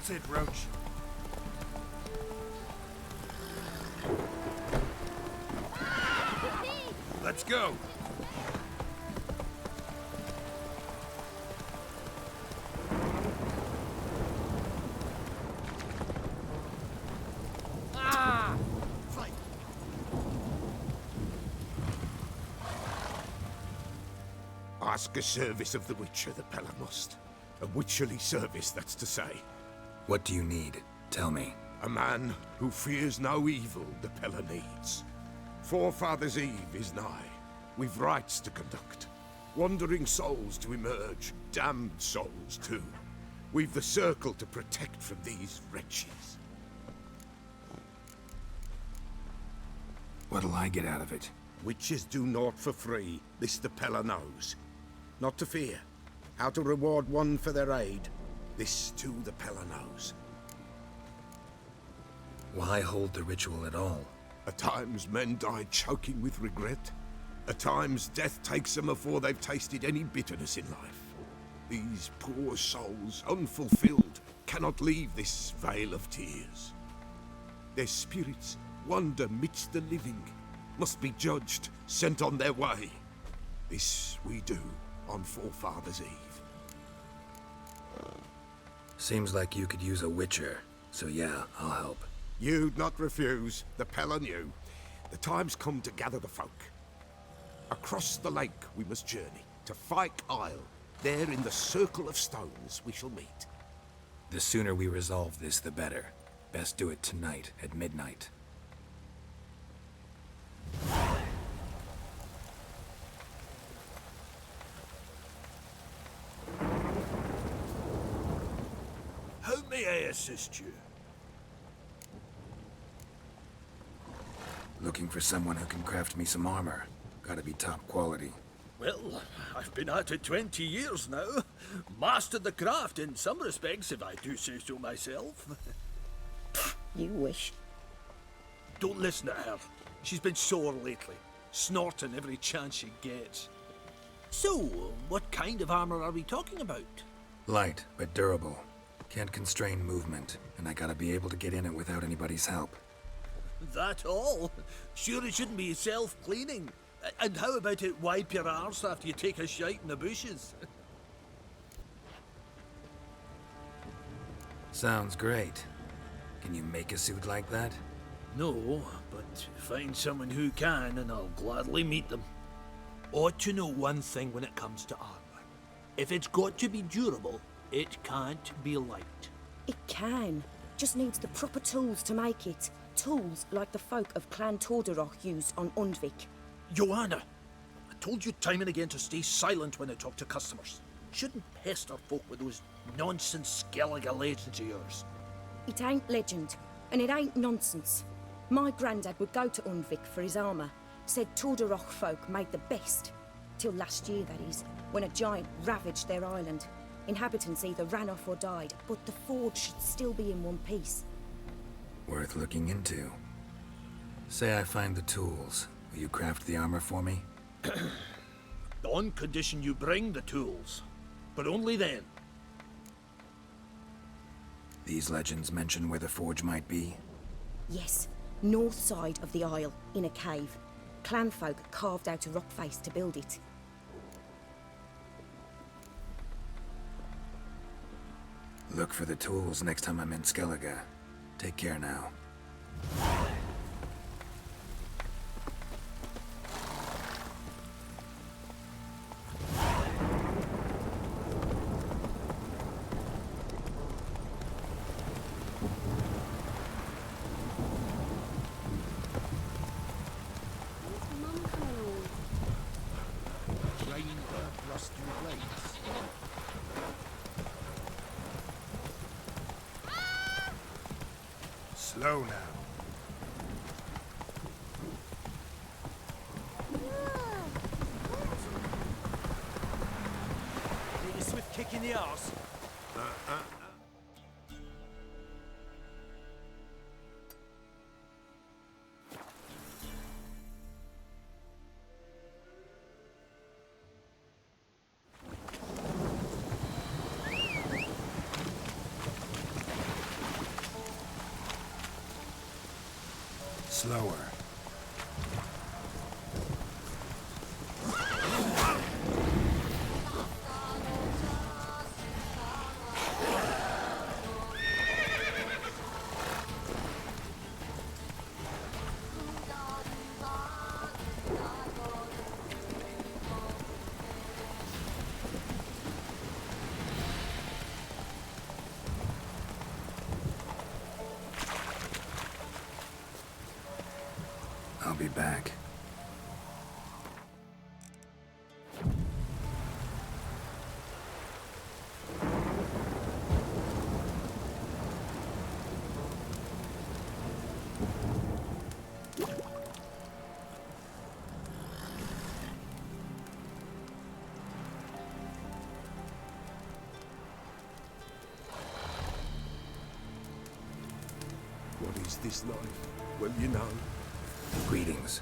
That's it, Roach. Let's go. Ask a service of the Witcher, the Pella must. A witcherly service, that's to say. What do you need? Tell me. A man who fears no evil the Pella needs. Forefathers' Eve is nigh. We've rites to conduct. Wandering souls to emerge. Damned souls, too. We've the circle to protect from these wretches. What'll I get out of it? Witches do naught for free. This the Pella knows. Not to fear. How to reward one for their aid. This too the Pella knows. Why hold the ritual at all? At times men die choking with regret. At times death takes them before they've tasted any bitterness in life. These poor souls, unfulfilled, cannot leave this vale of tears. Their spirits wander midst the living, must be judged, sent on their way. This we do on Forefathers' Eve. Seems like you could use a witcher, so yeah, I'll help. You'd not refuse, the Pella knew. The time's come to gather the folk. Across the lake we must journey, to Fyke Isle. There in the circle of stones we shall meet. The sooner we resolve this, the better. Best do it tonight, at midnight. How may I assist you? Looking for someone who can craft me some armor. Gotta be top quality. Well, I've been at it 20 years now. Mastered the craft in some respects, if I do say so myself. You wish. Don't listen to her. She's been sore lately, snorting every chance she gets. So, what kind of armor are we talking about? Light, but durable. Can't constrain movement, and I gotta be able to get in it without anybody's help. That all? Sure it shouldn't be self-cleaning. And how about it wipe your arse after you take a shite in the bushes? Sounds great. Can you make a suit like that? No, but find someone who can and I'll gladly meet them. Ought to know one thing when it comes to armor. If it's got to be durable, it can't be light. It can. Just needs the proper tools to make it. Tools like the folk of Clan Tordaroch used on Undvik. Joanna, I told you time and again to stay silent when I talk to customers. Shouldn't pester folk with those nonsense Skellige legends of yours. It ain't legend, and it ain't nonsense. My granddad would go to Undvik for his armour. Said Tordaroch folk made the best. Till last year, that is, when a giant ravaged their island. Inhabitants either ran off or died, but the forge should still be in one piece. Worth looking into. Say I find the tools. Will you craft the armor for me? On condition you bring the tools. But only then. These legends mention where the forge might be? Yes, north side of the isle, in a cave. Clanfolk carved out a rock face to build it. Look for the tools next time I'm in Skellige. Take care now. Slow now. Need a swift kick in the arse. Slower. I'll be back. What is this life? Well, you know, Greetings.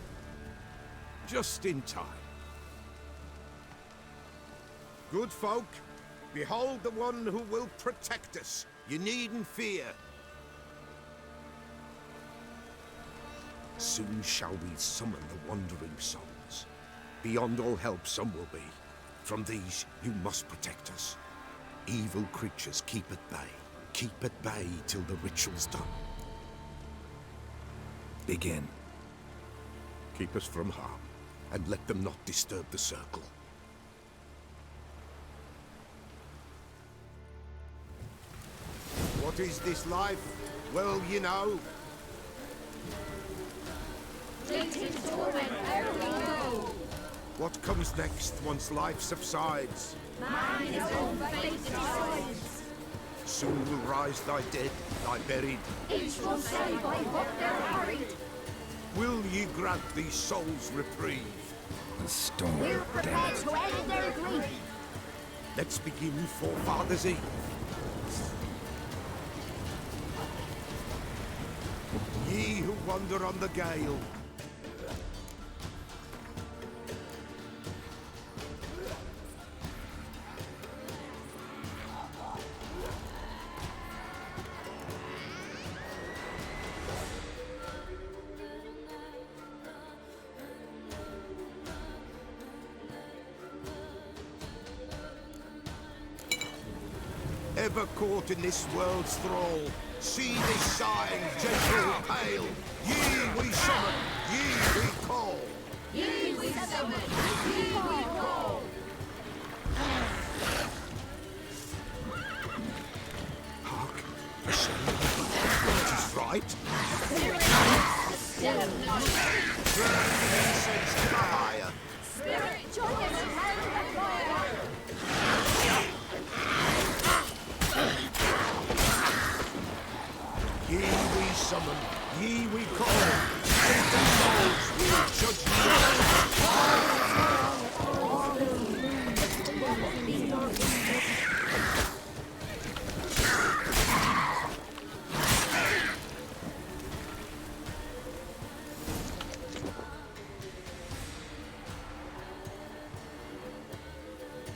just in time. Good folk, behold the one who will protect us. You needn't fear. Soon shall we summon the wandering souls. Beyond all help some will be. From these you must protect us. Evil creatures keep at bay. Keep at bay till the ritual's done. Begin. Keep us from harm, and let them not disturb the circle. What is this life? Well, you know. What comes next once life subsides? Soon will rise thy dead, thy buried. Each will say by what they're hurried. Will ye grant these souls reprieve? The storm, We're damn prepared it. to end their grief. Let's begin Forefathers' Eve. Ye who wander on the gale, ever caught in this world's thrall, see this sign, gentle, pale. Ye we summon, ye we call. Ye we summon, ye we call. Hark, a sound. It is right. Burn incense to the higher. Spirit, join us in hand the fire. Ye we summon, ye we call. Gentle souls will judge ye.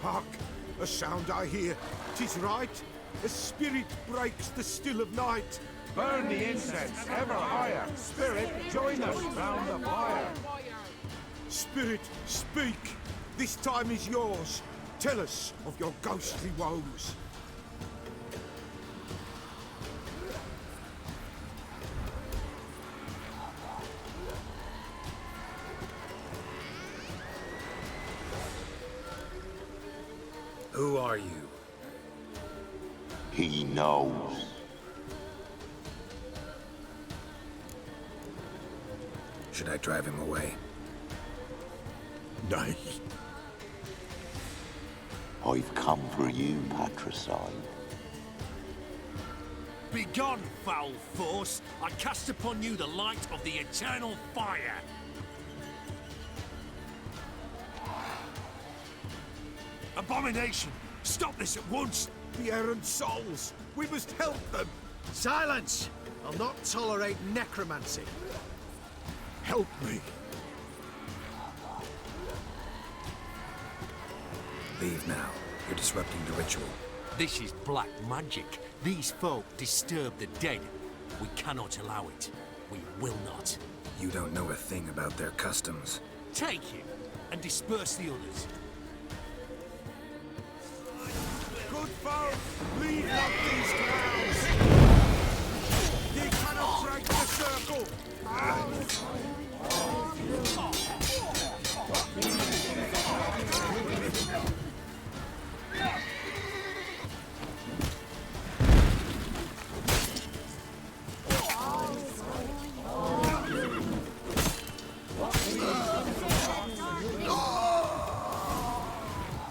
Hark, a sound I hear. 'Tis right. A spirit breaks the still of night. Burn the incense ever higher. Spirit, join us round the fire. Spirit, speak. This time is yours. Tell us of your ghostly woes. Who are you? He knows. Should I drive him away? Nay. I've come for you, patricide. Begone, foul force! I cast upon you the light of the eternal fire! Abomination! Stop this at once! The errant souls. We must help them. Silence! I'll not tolerate necromancy. Help me. Leave now. You're disrupting the ritual. This is black magic. These folk disturb the dead. We cannot allow it. We will not. You don't know a thing about their customs. Take him and disperse the others. Good folk, leave not these grounds. Ye cannot break the circle.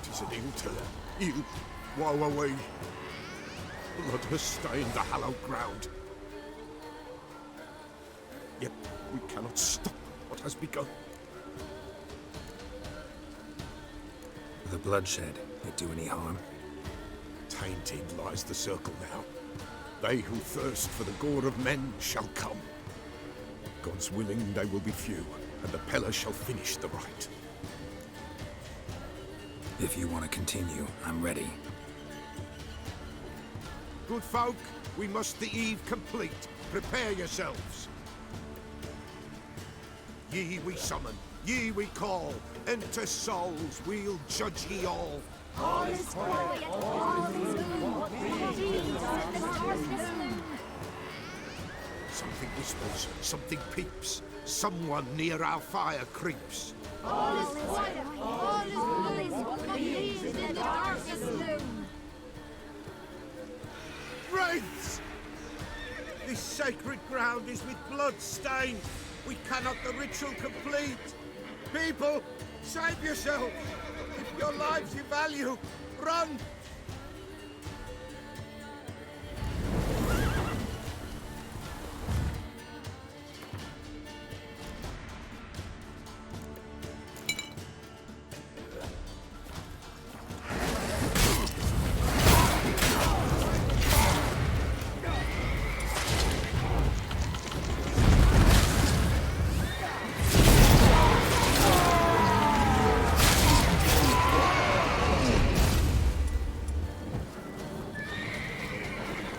Tis an ill turn. Ill. Woe away. Blood has stained the hallowed ground. Yet we cannot stop what has begun. The bloodshed, it do any harm? Tainted lies the circle now. They who thirst for the gore of men shall come. God's willing they will be few, and the Pella shall finish the rite. If you want to continue, I'm ready. Good folk, we must the eve complete. Prepare yourselves. Ye we summon, ye we call. Enter souls, we'll judge ye all. All is quiet, all is good. Jesus and the darkness loom. Something whispers, something peeps. Someone near our fire creeps. All is quiet, all is good. Jesus and the darkness loom. Wraiths! This sacred ground is with blood stained. We cannot the ritual complete. People, save yourselves. If your lives you value, run!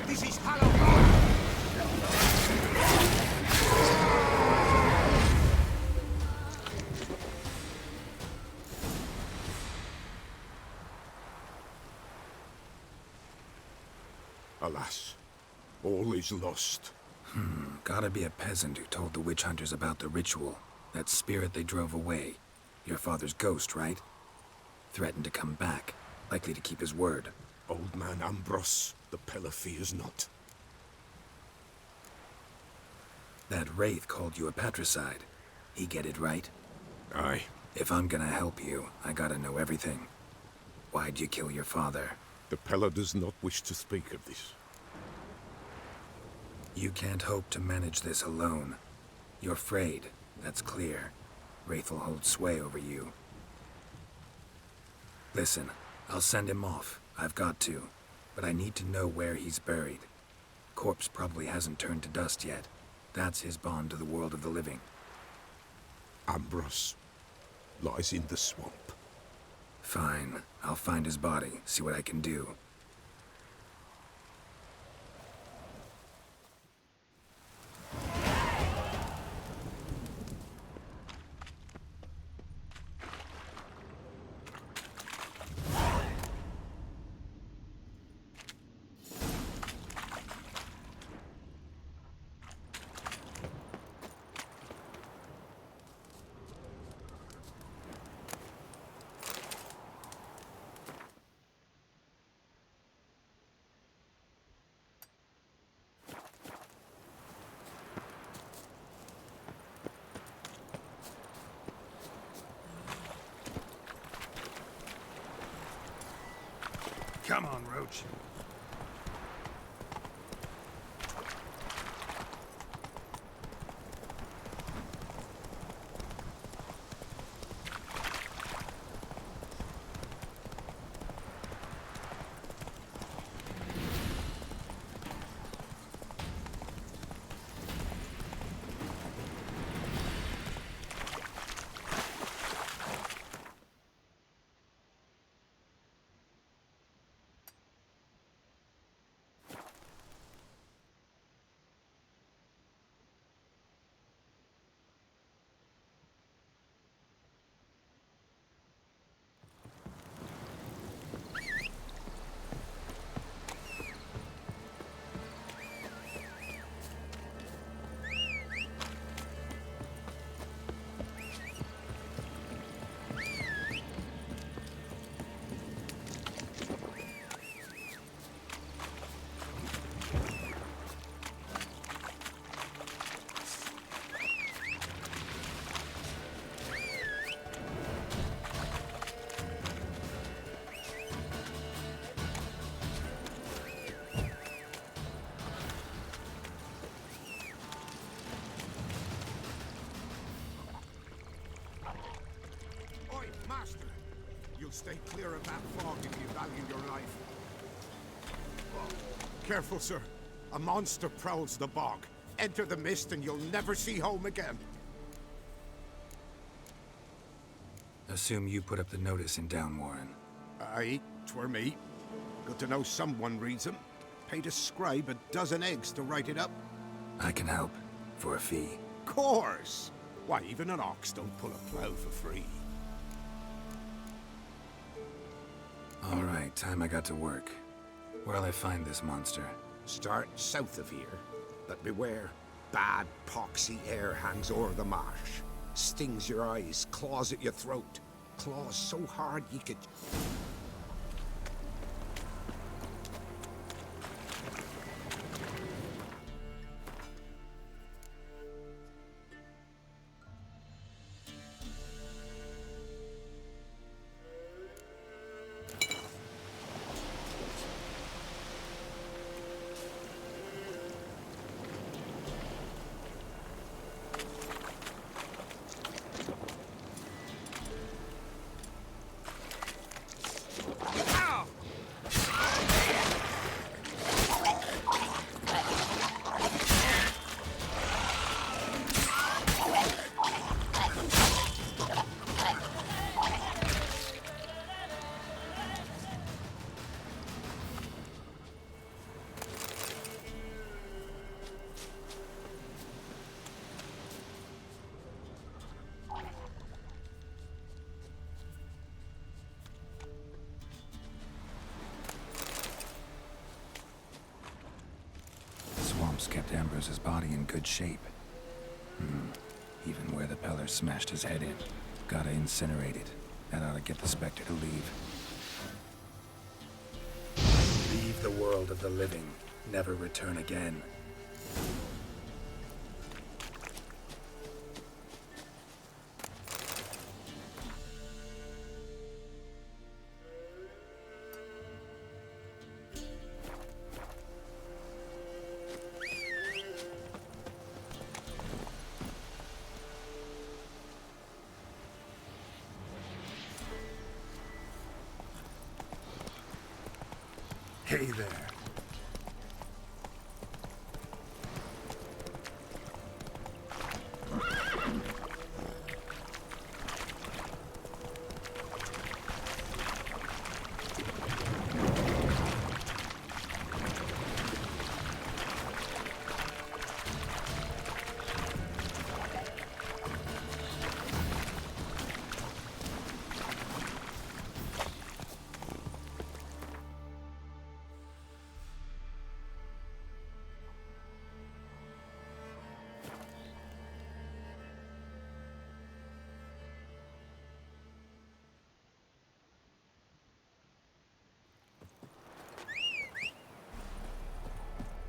This is Halloween! Alas, all is lost. Gotta be a peasant who told the witch hunters about the ritual. That spirit they drove away. Your father's ghost, right? Threatened to come back. Likely to keep his word. Old man Ambros, the Pella fears not. That wraith called you a patricide. He get it right? Aye. If I'm gonna help you, I gotta know everything. Why'd you kill your father? The Pella does not wish to speak of this. You can't hope to manage this alone. You're afraid, that's clear. Wraith will hold sway over you. Listen, I'll send him off. I've got to. But I need to know where he's buried. Corpse probably hasn't turned to dust yet. That's his bond to the world of the living. Ambros lies in the swamp. Fine. I'll find his body, see what I can do. Come on, Roach. stay clear of that fog if you value your life. Careful, sir. A monster prowls the bog. Enter the mist and you'll never see home again. Assume you put up the notice in Downwarren. Aye, 'twere me. Good to know someone reads 'em. Paid a scribe a dozen eggs to write it up. I can help. For a fee. Course! Why, even an ox don't pull a plough for free. Alright, time I got to work. Where'll I find this monster? Start south of here. But beware. Bad, poxy air hangs o'er the marsh. Stings your eyes, claws at your throat. Claws so hard you could... Kept Ambrose's body in good shape. Even where the Peller smashed his head in. Gotta incinerate it. That ought to get the Spectre to leave. Leave the world of the living. Never return again. Hey there.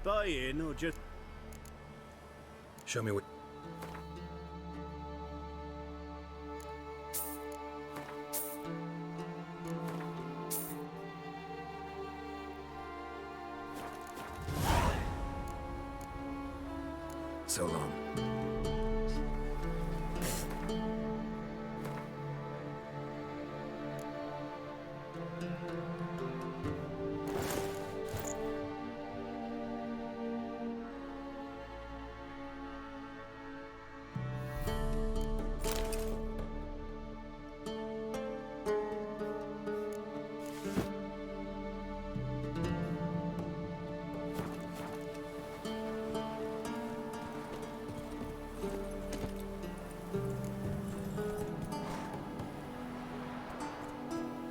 Buy in or just... Show me what... So long.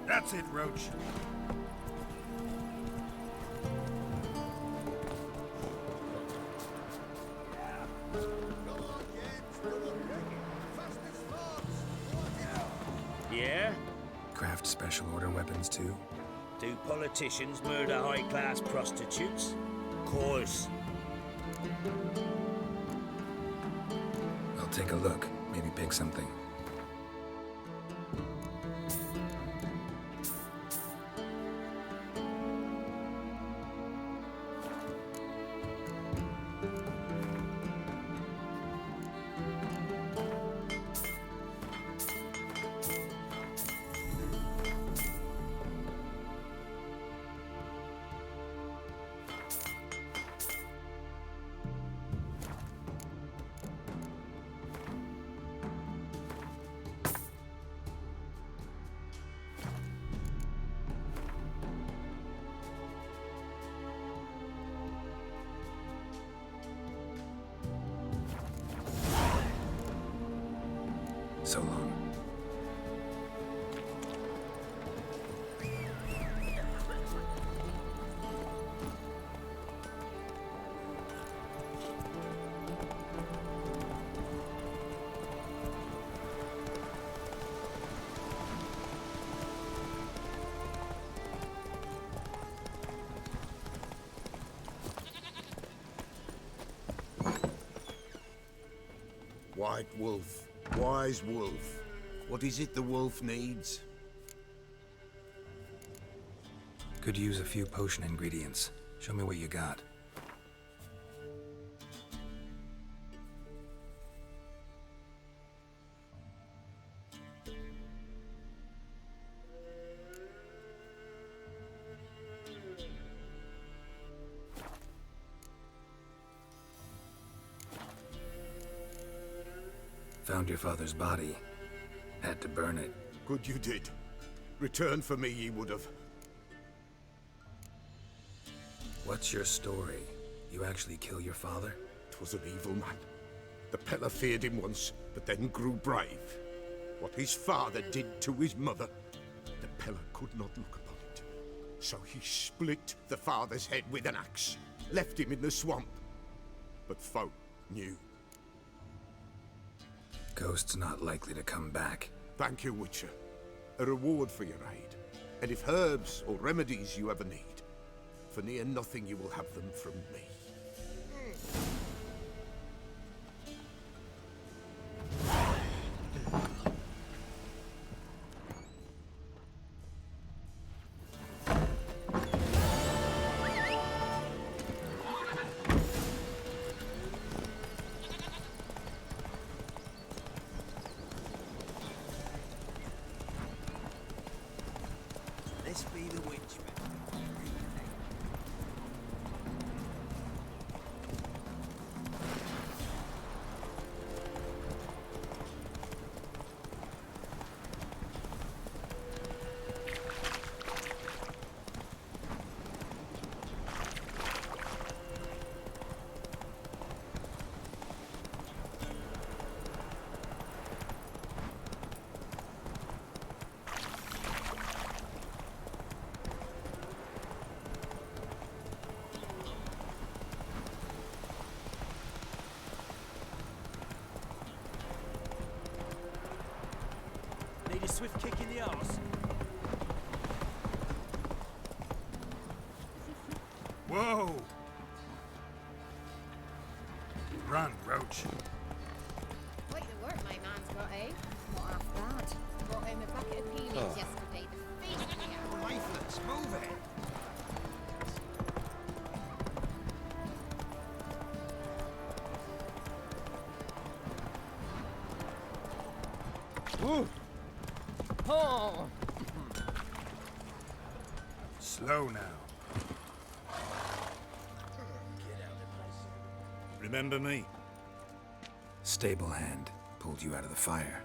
That's it, Roach. Yeah? Craft special order weapons too? Do politicians murder high-class prostitutes? Course. I'll take a look. Maybe pick something. so long. White wolf, wise wolf. What is it the wolf needs? Could use a few potion ingredients. Show me what you got. Found your father's body. Had to burn it. Good you did. Return for me ye would have. What's your story? You actually kill your father? 'Twas an evil man. The Peller feared him once, but then grew brave. What his father did to his mother, the Peller could not look upon it. So he split the father's head with an axe, left him in the swamp. But folk knew. Ghost's not likely to come back. Thank you, Witcher. A reward for your aid. And if herbs or remedies you ever need, for near nothing you will have them from me. This be the witch. Need a swift kick in the arse. Whoa! Run, Roach. Quite the work my man's got, eh? What after that? Brought home a bucket of peanuts yesterday. The feast me out. Lifeless, move it. Oh! Slow now. Remember me? Stable hand pulled you out of the fire.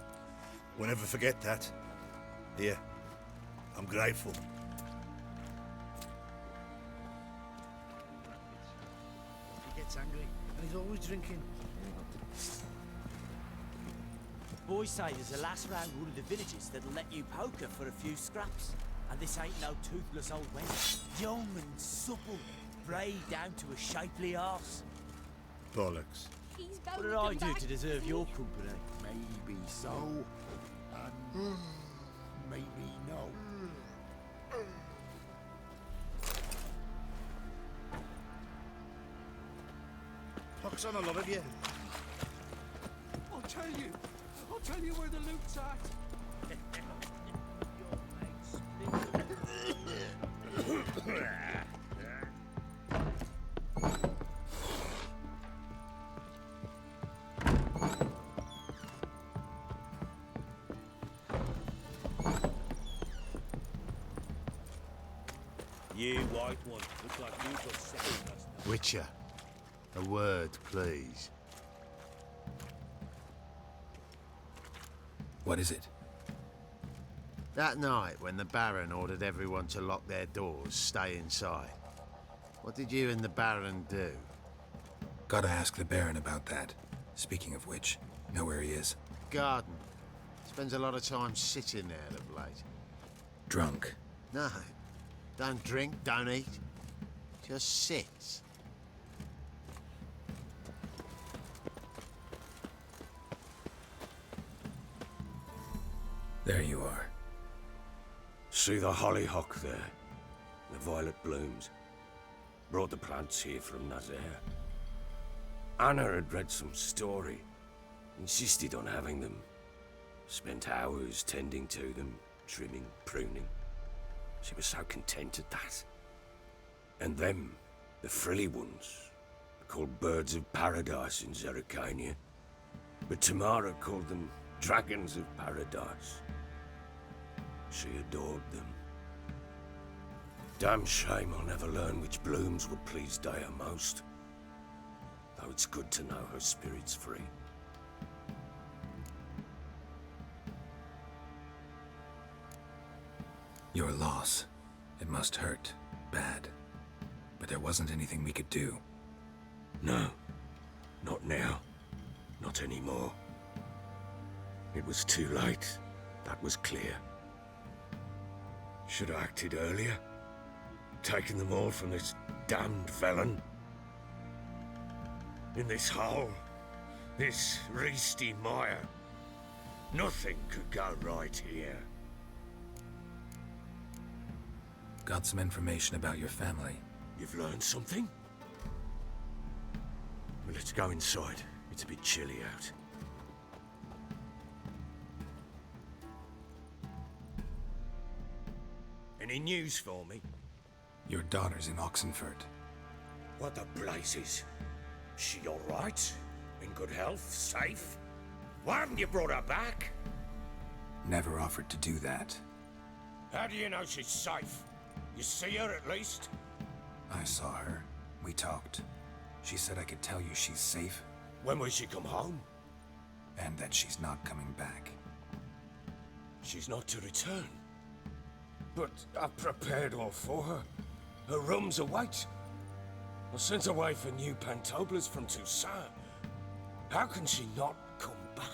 We'll never forget that. Here, I'm grateful. He gets angry, and he's always drinking. Boys say there's a lass round one of the villages that'll let you poker for a few scraps. And this ain't no toothless old wench. Young and supple, brayed down to a shapely arse. Bollocks. He's What did I do to deserve your company? Maybe so, and maybe no. Pox on a lot of you. I'll tell you where the loot's at. You white one, look like you got second last night. Witcher, a word, please. What is it? That night when the Baron ordered everyone to lock their doors, stay inside. What did you and the Baron do? Gotta ask the Baron about that. Speaking of which, know where he is? Garden. Spends a lot of time sitting there of late. Drunk. No. Don't drink, don't eat. Just sits. There you are. See the hollyhock there? The violet blooms. Brought the plants here from Nazaire. Anna had read some story. Insisted on having them. Spent hours tending to them, trimming, pruning. She was so content at that. And them, the frilly ones, are called birds of paradise in Zerrikania. But Tamara called them dragons of paradise. She adored them. Damn shame I'll never learn which blooms would please Dea most. Though it's good to know her spirit's free. Your loss. It must hurt. Bad. But there wasn't anything we could do. No. Not now. Not anymore. It was too late. That was clear. Should have acted earlier. Taken them all from this damned felon. In this hole. This reesty mire. Nothing could go right here. Got some information about your family. You've learned something? Well, let's go inside. It's a bit chilly out. Any news for me? Your daughter's in Oxenfurt. What the blazes? She all right? In good health? Safe? Why haven't you brought her back? Never offered to do that. How do you know she's safe? You see her at least? I saw her. We talked. She said I could tell you she's safe. When will she come home? And that she's not coming back. She's not to return. But I've prepared all for her. Her room's await. I sent away for new Pantoblas from Toussaint. How can she not come back?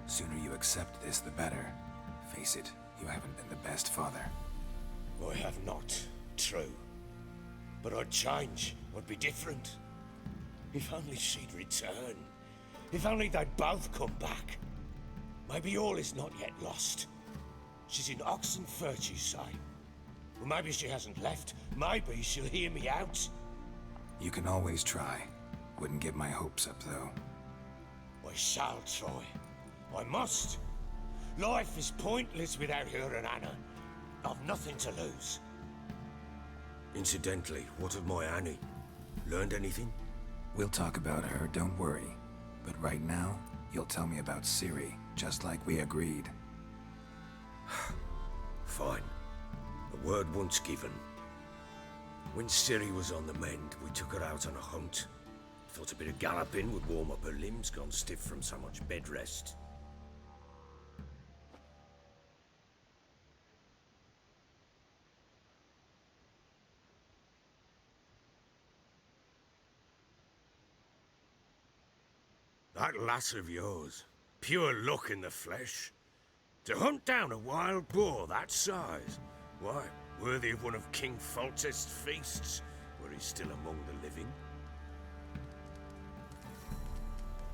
Sooner you accept this, the better. Face it, you haven't been the best father. I have not, true. But I'd change, I'd be different. If only she'd return. If only they'd both come back. Maybe all is not yet lost. She's in Oxenfurt, you say? Well, maybe she hasn't left. Maybe she'll hear me out. You can always try. Wouldn't get my hopes up, though. I shall try. I must. Life is pointless without her and Anna. I've nothing to lose. Incidentally, what of my Annie? Learned anything? We'll talk about her, don't worry. But right now, you'll tell me about Ciri, just like we agreed. Fine. A word once given. When Ciri was on the mend, we took her out on a hunt. Thought a bit of galloping would warm up her limbs gone stiff from so much bed rest. That lass of yours, pure luck in the flesh. To hunt down a wild boar that size, why, worthy of one of King Foltest's feasts, where he's still among the living.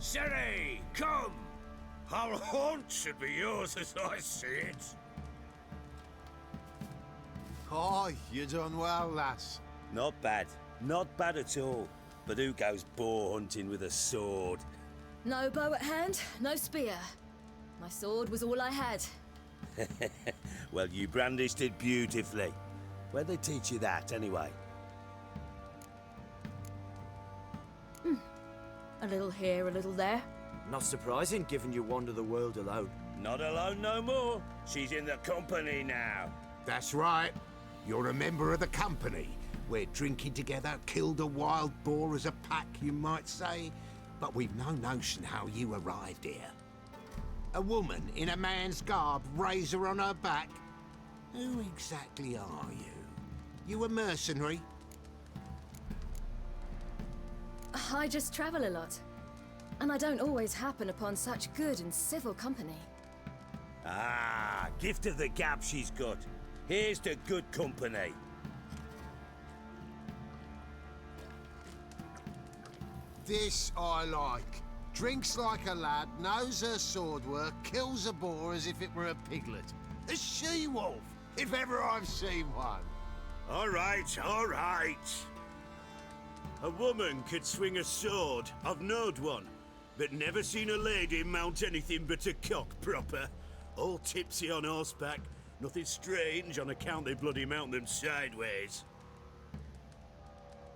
Ciri, come! Our haunt should be yours as I see it. Oh, you done well, lass. Not bad. Not bad at all. But who goes boar hunting with a sword? No bow at hand, no spear. My sword was all I had. Well, you brandished it beautifully. Where'd they teach you that, anyway? A little here, a little there. Not surprising, given you wander the world alone. Not alone no more. She's in the company now. That's right. You're a member of the company. We're drinking together, killed a wild boar as a pack, you might say. But we've no notion how you arrived here. A woman in a man's garb, razor on her back. Who exactly are you? You a mercenary? I just travel a lot. And I don't always happen upon such good and civil company. Ah, gift of the gab she's got. Here's to good company. This I like. Drinks like a lad, knows her sword work, kills a boar as if it were a piglet. A she-wolf, if ever I've seen one. All right, all right. A woman could swing a sword. I've knowed one, but never seen a lady mount anything but a cock proper. All tipsy on horseback. Nothing strange on account they bloody mount them sideways.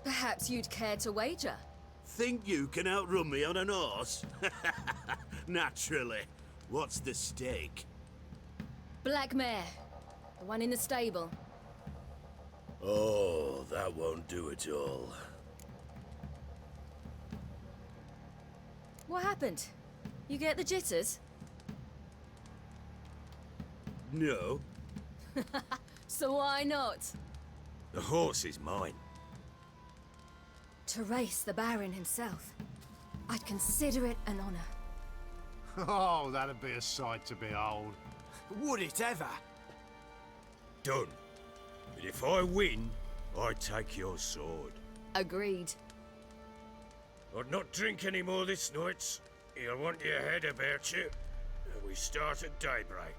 Perhaps you'd care to wager? Think you can outrun me on an horse? Naturally. What's the stake? Black mare. The one in the stable. Oh, that won't do it all. What happened? You get the jitters? No. So why not? The horse is mine. To race the Baron himself. I'd consider it an honor. Oh, that'd be a sight to behold. Would it ever? Done. But if I win, I take your sword. Agreed. I'd not drink any more this night. You'll want your head about you. And we start at daybreak.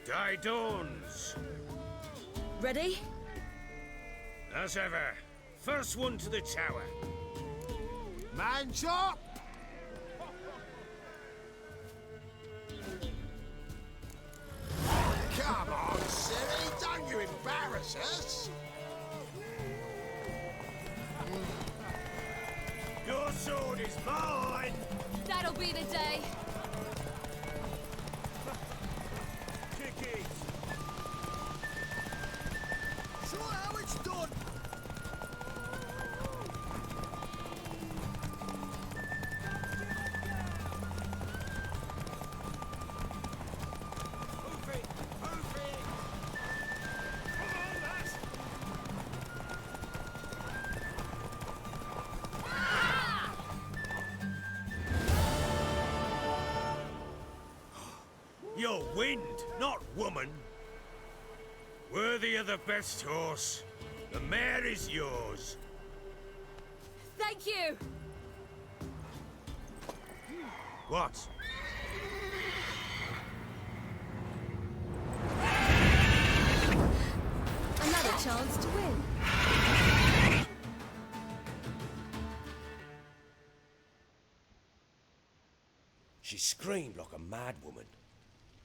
Day dawns. Ready? As ever, first one to the tower. Man chop! Come on, silly, don't you embarrass us! Your sword is mine! That'll be the day. Show how it's done! You're wind, not woman. Worthy of the best horse. The mare is yours. Thank you! What? Another chance to win. She screamed like a mad woman.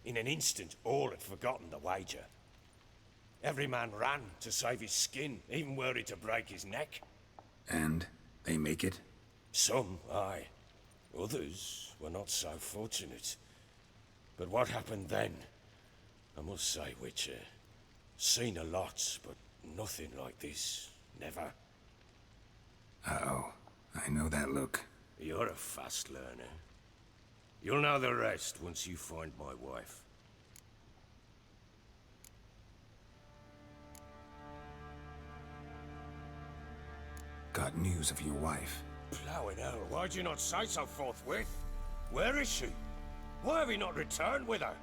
In an instant, all had forgotten the wager. Every man ran to save his skin, even were he to break his neck. And they make it? Some, aye. Others were not so fortunate. But what happened then? I must say, Witcher, seen a lot, but nothing like this. Never. Uh-oh. I know that look. You're a fast learner. You'll know the rest once you find my wife. Got news of your wife. Plowing hell, why'd you not say so forthwith? Where is she? Why have you not returned with her?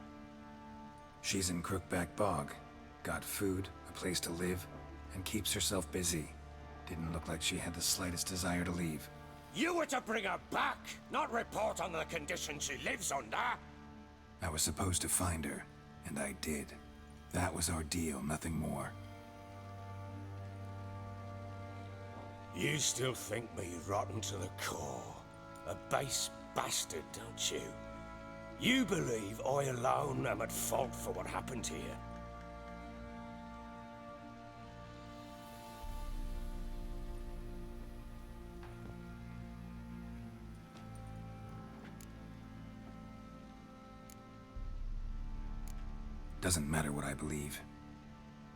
She's in Crookback Bog. Got food, a place to live, and keeps herself busy. Didn't look like she had the slightest desire to leave. You were to bring her back, not report on the conditions she lives under. I was supposed to find her, and I did. That was our deal, nothing more. You still think me rotten to the core. A base bastard, don't you? You believe I alone am at fault for what happened here. Doesn't matter what I believe.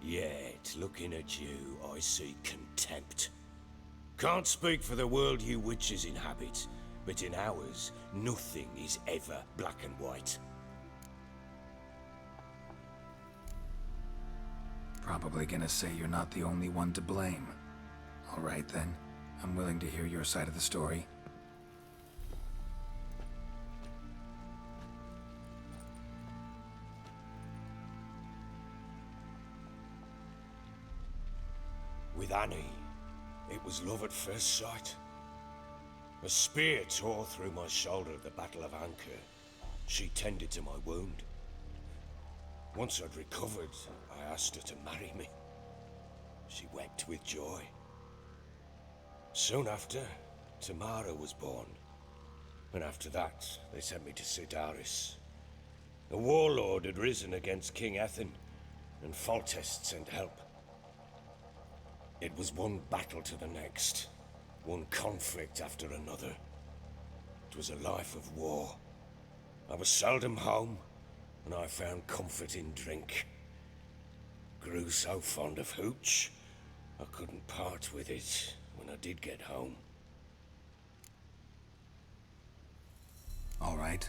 Yet, looking at you, I see contempt. Can't speak for the world you witches inhabit, but in ours, nothing is ever black and white. Probably gonna say you're not the only one to blame. All right then, I'm willing to hear your side of the story. With Annie, it was love at first sight. A spear tore through my shoulder at the Battle of Anchor. She tended to my wound. Once I'd recovered, I asked her to marry me. She wept with joy. Soon after, Tamara was born. And after that, they sent me to Sidaris. A warlord had risen against King Ethan, and Foltest sent help. It was one battle to the next, one conflict after another. It was a life of war. I was seldom home, and I found comfort in drink. Grew so fond of hooch, I couldn't part with it when I did get home. All right.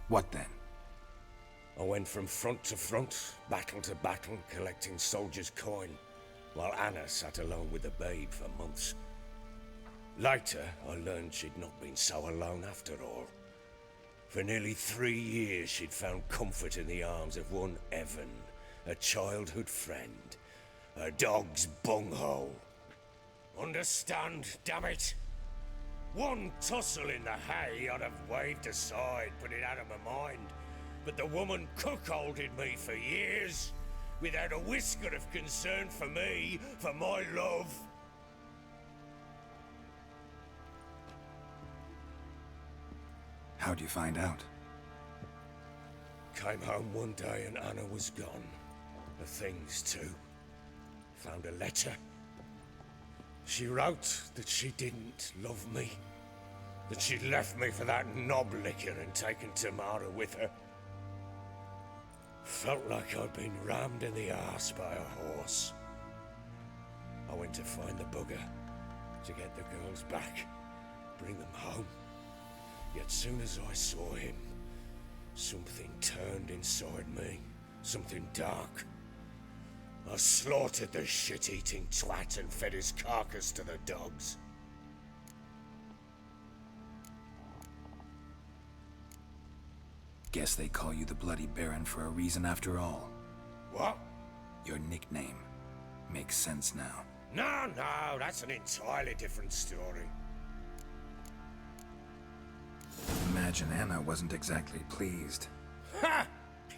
What then? I went from front to front, battle to battle, collecting soldiers' coin, while Anna sat alone with the babe for months. Later, I learned she'd not been so alone after all. For nearly 3 years, she'd found comfort in the arms of one Evan, a childhood friend, a dog's bunghole. Understand, damn it? One tussle in the hay I'd have waved aside, put it out of my mind. But the woman cuckolded me for years, without a whisker of concern for me, for my love. How'd you find out? Came home one day and Anna was gone. Her things too. Found a letter. She wrote that she didn't love me. That she'd left me for that knob licker and taken Tamara with her. Felt like I'd been rammed in the arse by a horse. I went to find the bugger, to get the girls back, bring them home. Yet soon as I saw him, something turned inside me, something dark. I slaughtered the shit-eating twat and fed his carcass to the dogs. Guess they call you the Bloody Baron for a reason after all. What? Your nickname. Makes sense now. No, that's an entirely different story. Imagine Anna wasn't exactly pleased. Ha!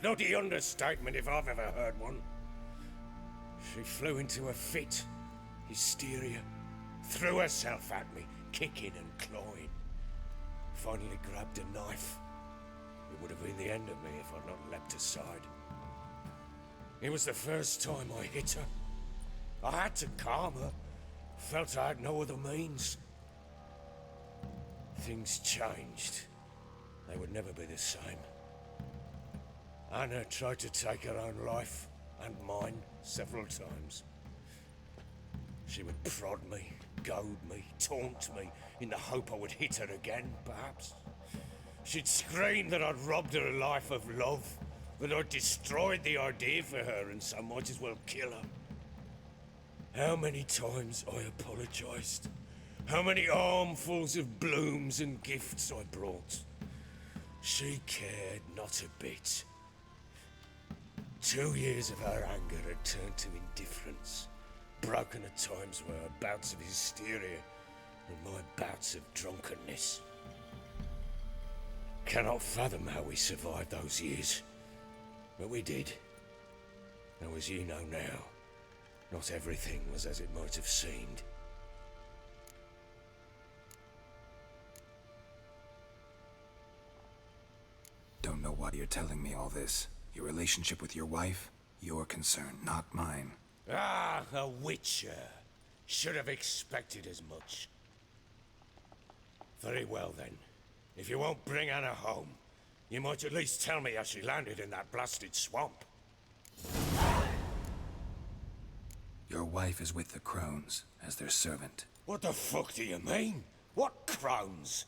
Bloody understatement if I've ever heard one. She flew into a fit, hysteria, threw herself at me, kicking and clawing. Finally grabbed a knife. It would have been the end of me if I'd not leapt aside. It was the first time I hit her. I had to calm her. Felt I had no other means. Things changed. They would never be the same. Anna tried to take her own life, and mine, several times. She would prod me, goad me, taunt me, in the hope I would hit her again, perhaps. She'd scream that I'd robbed her life of love, that I'd destroyed the idea for her and so might as well kill her. How many times I apologized. How many armfuls of blooms and gifts I brought. She cared not a bit. 2 years of her anger had turned to indifference, broken at times were her bouts of hysteria and my bouts of drunkenness. Cannot fathom how we survived those years, but we did. Though as you know now, not everything was as it might have seemed. Don't know why you're telling me all this. Your relationship with your wife? Your concern, not mine. Ah, a witcher. Should have expected as much. Very well then. If you won't bring Anna home, you might at least tell me how she landed in that blasted swamp. Your wife is with the Crones, as their servant. What the fuck do you mean? What Crones?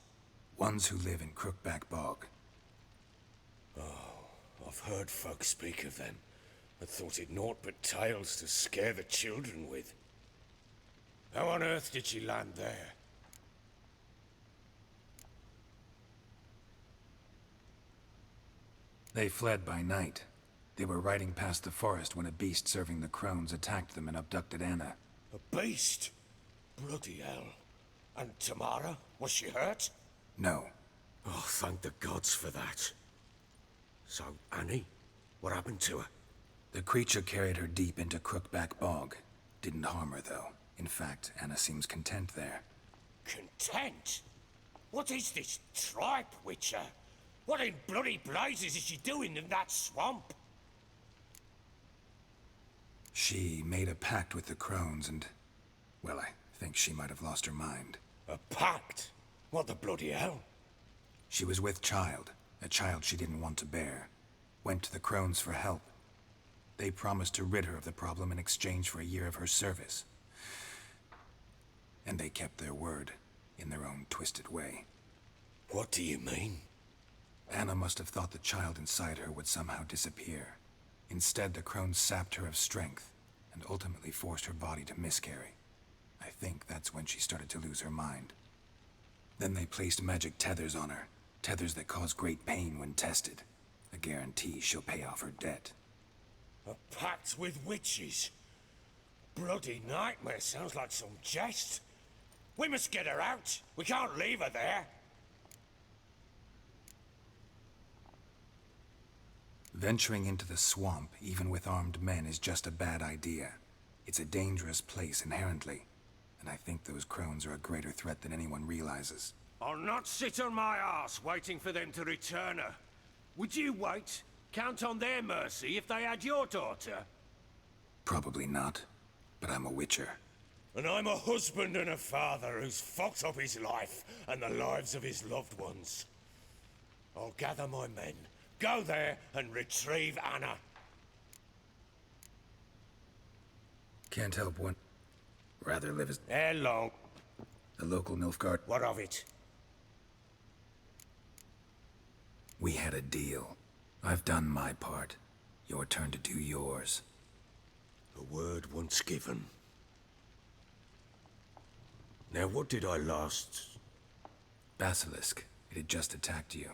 Ones who live in Crookback Bog. Oh, I've heard folk speak of them, and thought it naught but tales to scare the children with. How on earth did she land there? They fled by night. They were riding past the forest when a beast serving the Crones attacked them and abducted Anna. A beast? Bloody hell. And Tamara? Was she hurt? No. Oh, thank the gods for that. So, Annie? What happened to her? The creature carried her deep into Crookback Bog. Didn't harm her, though. In fact, Anna seems content there. Content? What is this tripe, Witcher? What in bloody blazes is she doing in that swamp? She made a pact with the Crones and... well, I think she might have lost her mind. A pact? What the bloody hell? She was with child, a child she didn't want to bear. Went to the Crones for help. They promised to rid her of the problem in exchange for a year of her service. And they kept their word, in their own twisted way. What do you mean? Anna must have thought the child inside her would somehow disappear. Instead, the Crones sapped her of strength, and ultimately forced her body to miscarry. I think that's when she started to lose her mind. Then they placed magic tethers on her, tethers that cause great pain when tested. A guarantee she'll pay off her debt. A pact with witches? Bloody nightmare, sounds like some jest. We must get her out. We can't leave her there. Venturing into the swamp, even with armed men, is just a bad idea. It's a dangerous place inherently, and I think those Crones are a greater threat than anyone realizes. I'll not sit on my arse waiting for them to return her. Would you wait? Count on their mercy if they had your daughter? Probably not, but I'm a Witcher. And I'm a husband and a father who's fucked up his life and the lives of his loved ones. I'll gather my men, go there and retrieve Anna. Can't help one. Rather live as... Hello. The local Nilfgaard. What of it? We had a deal. I've done my part. Your turn to do yours. A word once given. Now what did I last... Basilisk. It had just attacked you.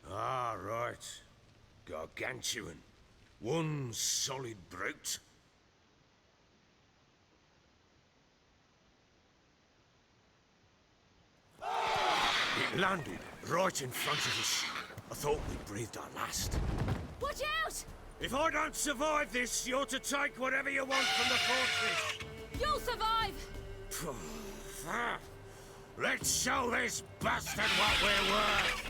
Ah, right. Gargantuan. One solid brute. It landed right in front of us. I thought we breathed our last. Watch out! If I don't survive this, you're to take whatever you want from the fortress. You'll survive! Let's show this bastard what we're worth.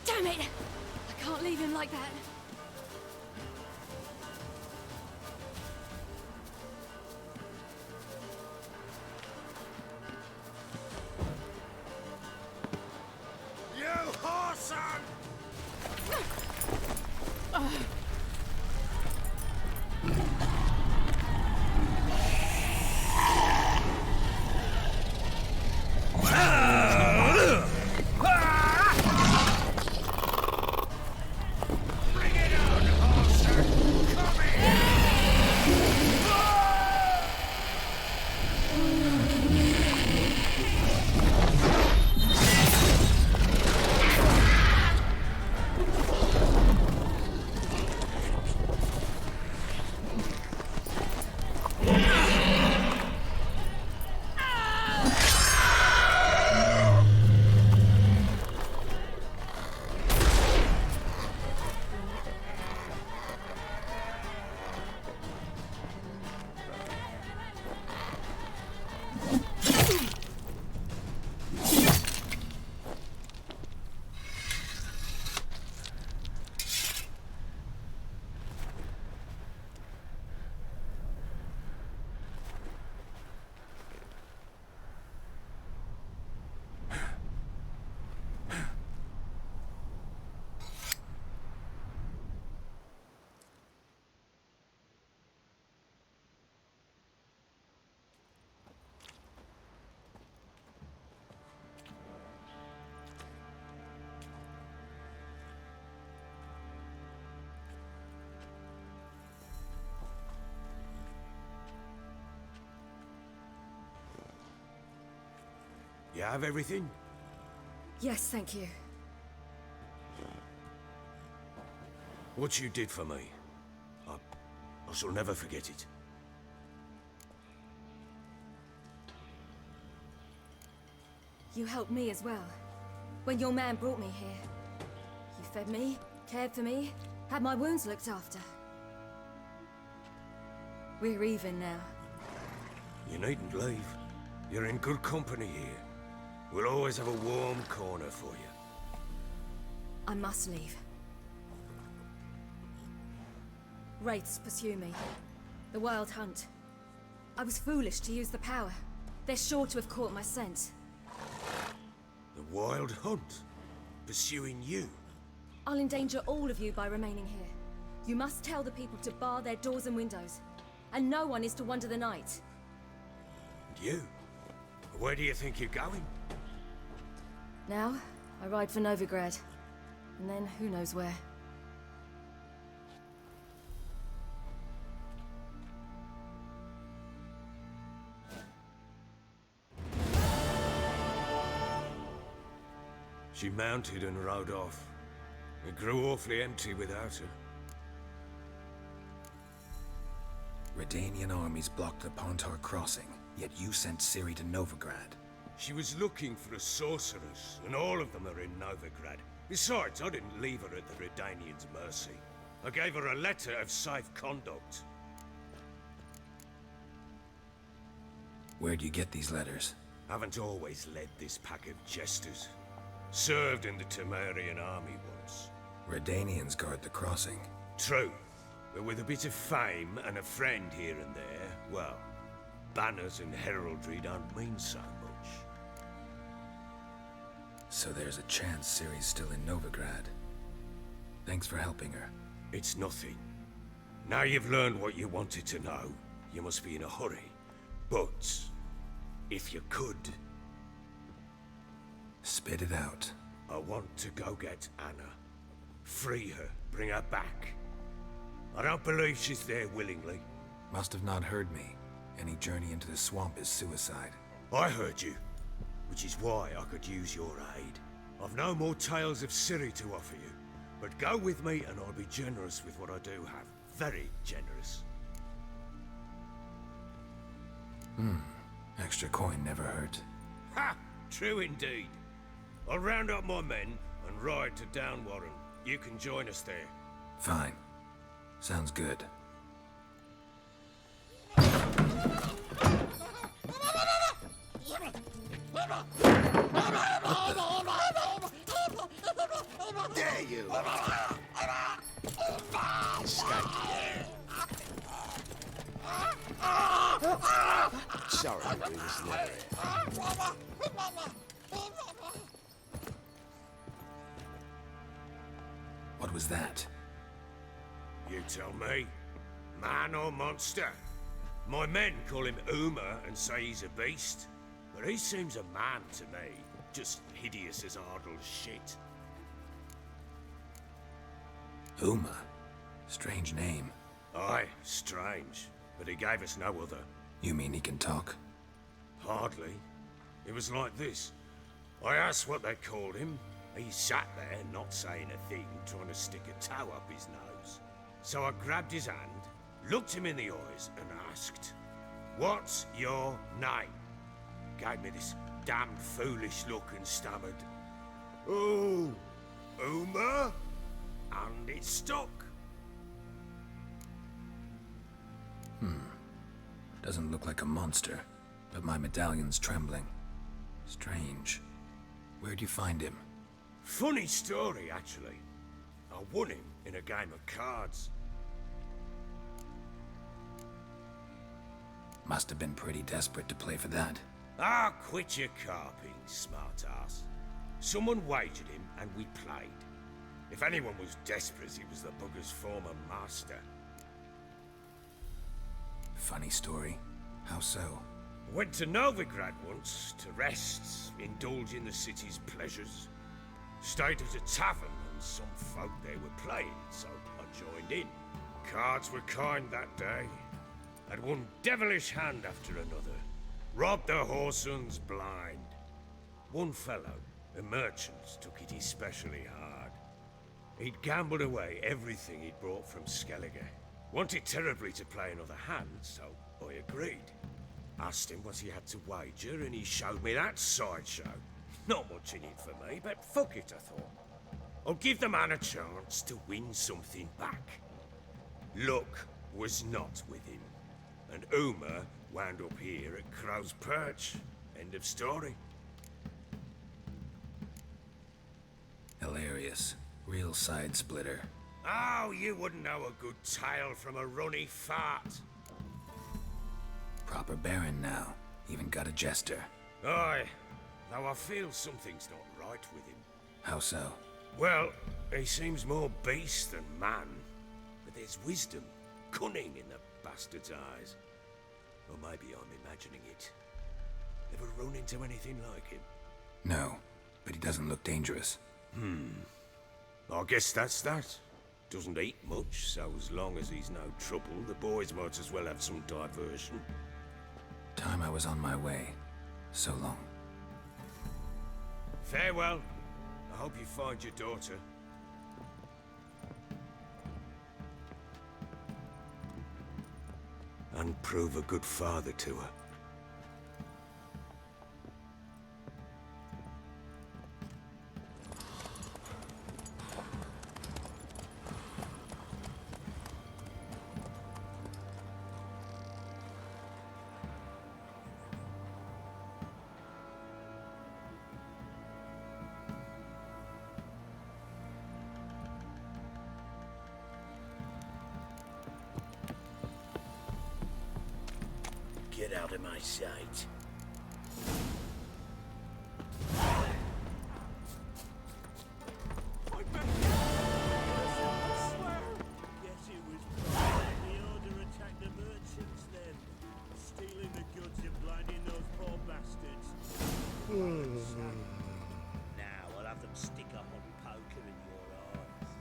Damn it! I can't leave him like that. You have everything? Yes, thank you. What you did for me, I shall never forget it. You helped me as well. When your man brought me here. You fed me, cared for me, had my wounds looked after. We're even now. You needn't leave. You're in good company here. We'll always have a warm corner for you. I must leave. Wraiths pursue me. The Wild Hunt. I was foolish to use the power. They're sure to have caught my scent. The Wild Hunt? Pursuing you? I'll endanger all of you by remaining here. You must tell the people to bar their doors and windows. And no one is to wander the night. And you? Where do you think you're going? Now, I ride for Novigrad. And then who knows where. She mounted and rode off. It grew awfully empty without her. Redanian armies blocked the Pontar crossing, yet you sent Ciri to Novigrad. She was looking for a sorceress, and all of them are in Novigrad. Besides, I didn't leave her at the Redanians' mercy. I gave her a letter of safe conduct. Where'd you get these letters? Haven't always led this pack of jesters. Served in the Temerian army once. Redanians guard the crossing. True, but with a bit of fame and a friend here and there, well, banners and heraldry don't mean so much. So there's a chance Ciri's still in Novigrad. Thanks for helping her. It's nothing. Now you've learned what you wanted to know, you must be in a hurry. But, if you could... Spit it out. I want to go get Anna. Free her, bring her back. I don't believe she's there willingly. Must have not heard me. Any journey into the swamp is suicide. I heard you, which is why I could use your aid. I've no more tales of Ciri to offer you, but go with me and I'll be generous with what I do have. Very generous. Extra coin never hurt. Ha! True indeed. I'll round up my men and ride to Downwarren. You can join us there. Fine. Sounds good. Dare you! Escape. Sorry, we was never here. What was that? You tell me. Man or monster? My men call him Uma and say he's a beast. But he seems a man to me. Just hideous as Ardle's shit. Uma? Strange name. Aye, strange. But he gave us no other. You mean he can talk? Hardly. It was like this. I asked what they called him. He sat there, not saying a thing, trying to stick a toe up his nose. So I grabbed his hand, looked him in the eyes, and asked, "What's your name?" Gave me this damned foolish look and stammered, "Oh, Uma?" And it stuck. Doesn't look like a monster, but my medallion's trembling. Strange. Where'd you find him? Funny story, actually. I won him in a game of cards. Must have been pretty desperate to play for that. Ah, quit your carping, smart-ass. Someone wagered him, and we played. If anyone was desperate, it was the bugger's former master. Funny story. How so? Went to Novigrad once, to rest, indulge in the city's pleasures. Stayed at a tavern, and some folk there were playing, so I joined in. Cards were kind that day. Had one devilish hand after another. Robbed the whoresun's blind. One fellow, a merchant, took it especially hard. He'd gambled away everything he'd brought from Skellige. Wanted terribly to play another hand, so I agreed. Asked him what he had to wager, and he showed me that sideshow. Not much in it for me, but fuck it, I thought. I'll give the man a chance to win something back. Luck was not with him, and Uma wound up here at Crow's Perch. End of story. Hilarious. Real side splitter. Oh, you wouldn't know a good tale from a runny fart. Proper baron now. Even got a jester. Aye, though I feel something's not right with him. How so? Well, he seems more beast than man. But there's wisdom, cunning in the bastard's eyes. Or maybe I'm imagining it. Ever run into anything like him? No, but he doesn't look dangerous. I guess that's that. Doesn't eat much, so as long as he's no trouble, the boys might as well have some diversion. Time I was on my way. So long. Farewell. I hope you find your daughter. And prove a good father to her. Get out of my sight. Guess it was the Order attacked the merchants then. Stealing the goods and blinding those poor bastards. Now I'll have them stick up on poker in your eyes.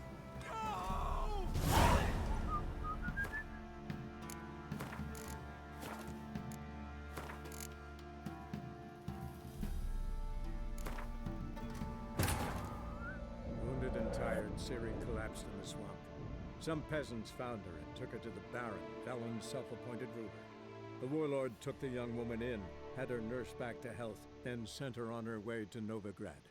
Wounded and tired, Ciri collapsed in the swamp. Some peasants found her and took her to the Baron, Valen's self-appointed ruler. The warlord took the young woman in, had her nursed back to health, then sent her on her way to Novigrad.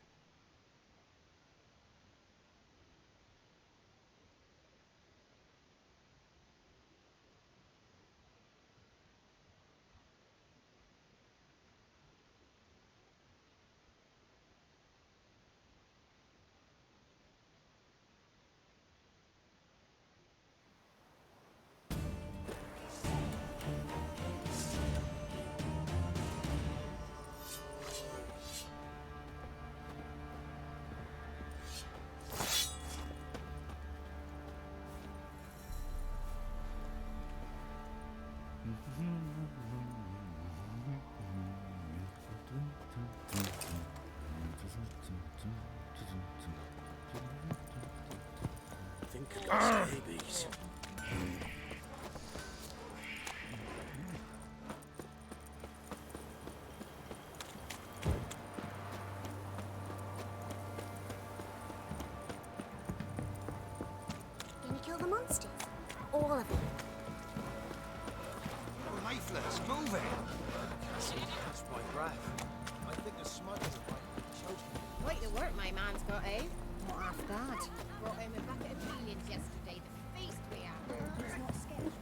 Think of those babies. Gonna kill the monsters? All of them. Lifeless, move it! That's quite right. I think the smugglers might choke me. Quite the work my man's got, eh? Not half bad. Brought him a bucket of peelings yesterday. The feast we had. He's not scared.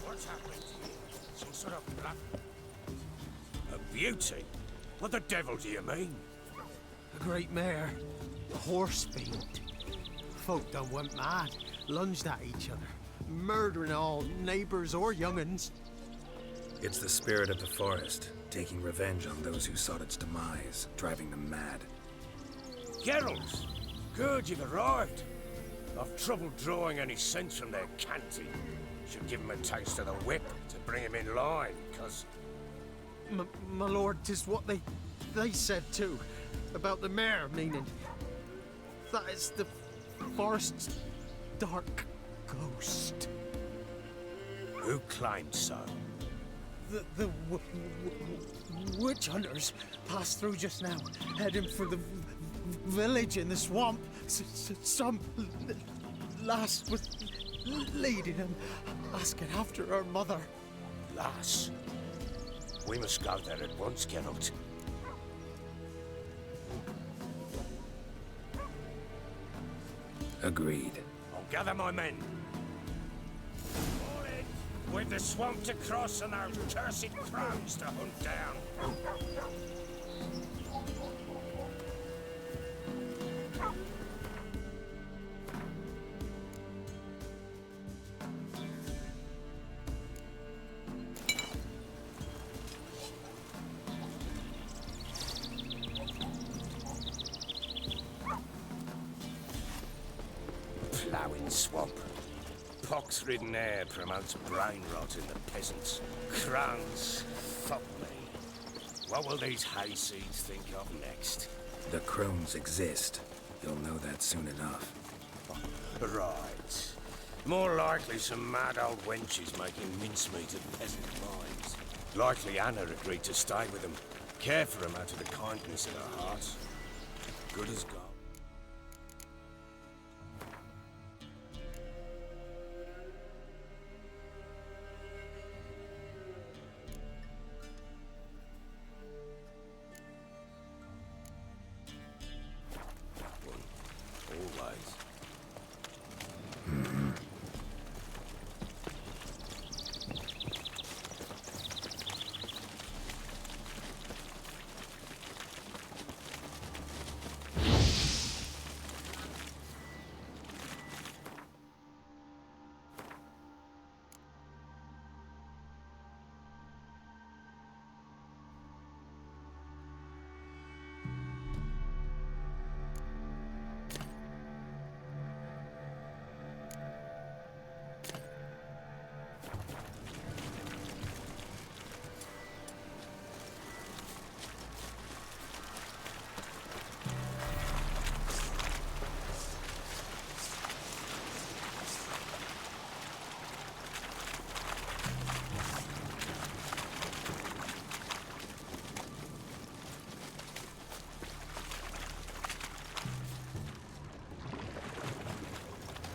What's happened to you? Some sort of blood? A beauty? What the devil do you mean? A great mare. A horse fiend. Folk done went mad. Lunged at each other. Murdering all neighbors or young'uns. It's the spirit of the forest, taking revenge on those who sought its demise, driving them mad. Geralt! Good, you've arrived. I've trouble drawing any sense from their canting. Should give him a taste of the whip to bring him in line, cause... My lord, 'tis what they said too. About the mare, meaning. That is the forest's dark ghost. Who claimed so? The witch hunters passed through just now, heading for the village in the swamp. Some lass was leading them, asking after her mother. Lass? We must go there at once, Geralt. Agreed. I'll gather my men. All in! We've the swamp to cross and those cursed crows to hunt down. Ploughing swamp. Pox-ridden air promotes brain rot in the peasants. Crones, fuck me. What will these hayseeds think of next? The crones exist. You'll know that soon enough. Right. More likely some mad old wenches making mincemeat of peasant minds. Likely Anna agreed to stay with them. Care for them out of the kindness in her heart. Good as gold.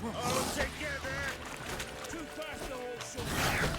All together! Too fast to hold something.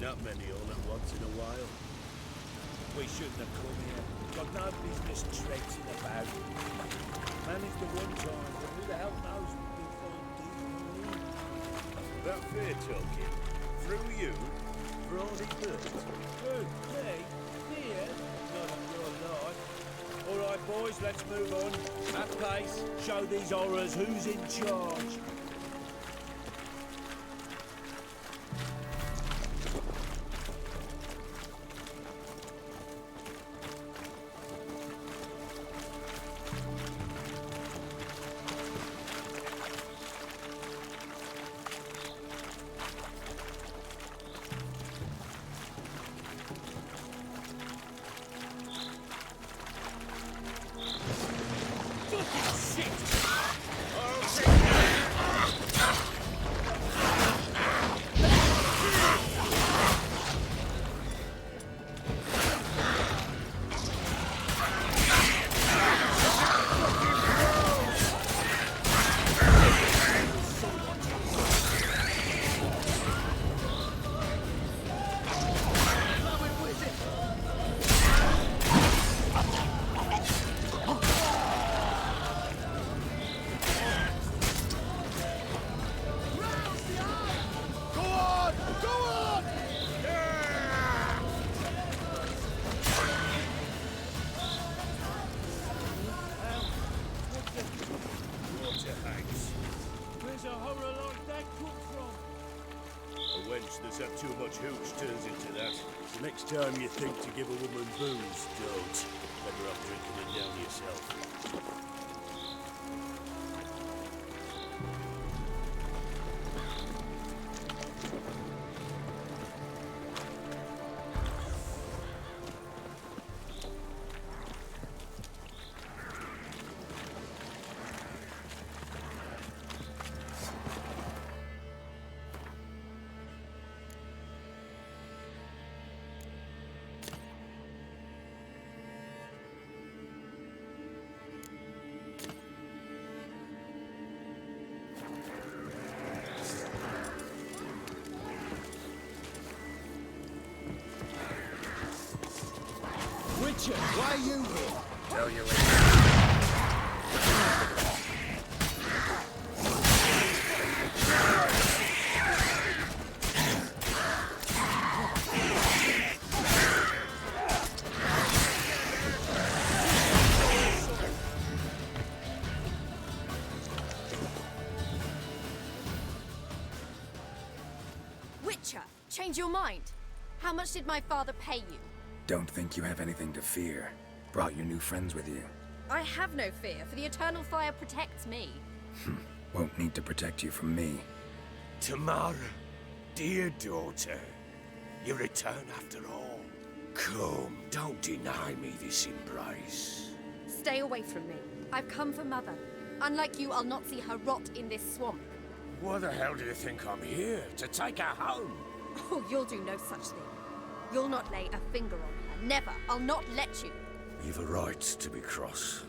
Not many all at once in a while. We shouldn't have come here. Got no business traipsing about. Managed the one time, but who the hell knows what we'll find deep. That fear talking. Through you? For all he hurt? Who? Me? Fear? Not on your life. All right, boys, let's move on. At pace. Show these horrors who's in charge. Fucking shit! I'll take that! that come from? A wench that's had too much hooch turns into that. So next time you think to give a woman booze, don't. Better off drinking it down yourself. Witcher, why are you here? Tell you Witcher, change your mind. How much did my father pay you? Don't think you have anything to fear. Brought your new friends with you. I have no fear, for the eternal fire protects me. Won't need to protect you from me. Tamara, dear daughter, you return after all. Come, don't deny me this embrace. Stay away from me. I've come for Mother. Unlike you, I'll not see her rot in this swamp. Why the hell do you think I'm here? To take her home? Oh, you'll do no such thing. You'll not lay a finger on her. Never. I'll not let you. You've a right to be cross.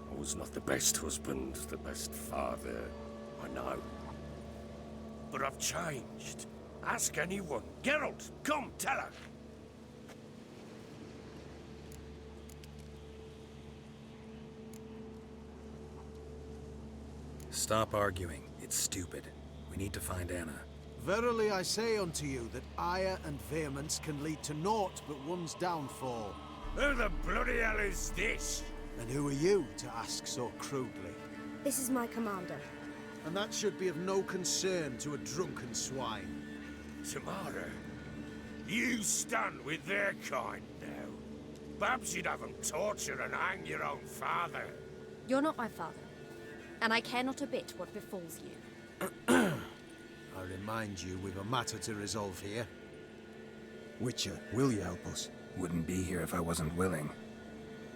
I was not the best husband, the best father, I know. But I've changed. Ask anyone. Geralt, come, tell her. Stop arguing. It's stupid. We need to find Anna. Verily I say unto you that ire and vehemence can lead to naught but one's downfall. Who the bloody hell is this? And who are you to ask so crudely? This is my commander. And that should be of no concern to a drunken swine. Tamara, you stand with their kind now. Perhaps you'd have them torture and hang your own father. You're not my father. And I care not a bit what befalls you. I remind you, we've a matter to resolve here. Witcher, will you help us? Wouldn't be here if I wasn't willing.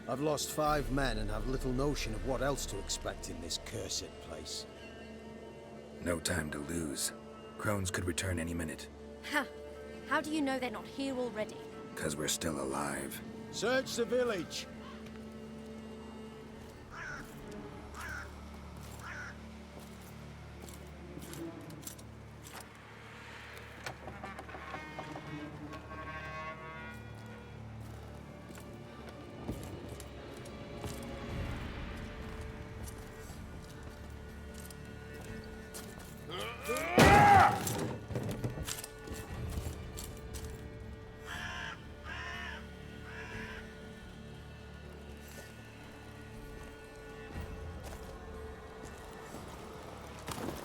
I've lost 5 men and have little notion of what else to expect in this cursed place. No time to lose. Crones could return any minute. Ha! How do you know they're not here already? 'Cause we're still alive. Search the village!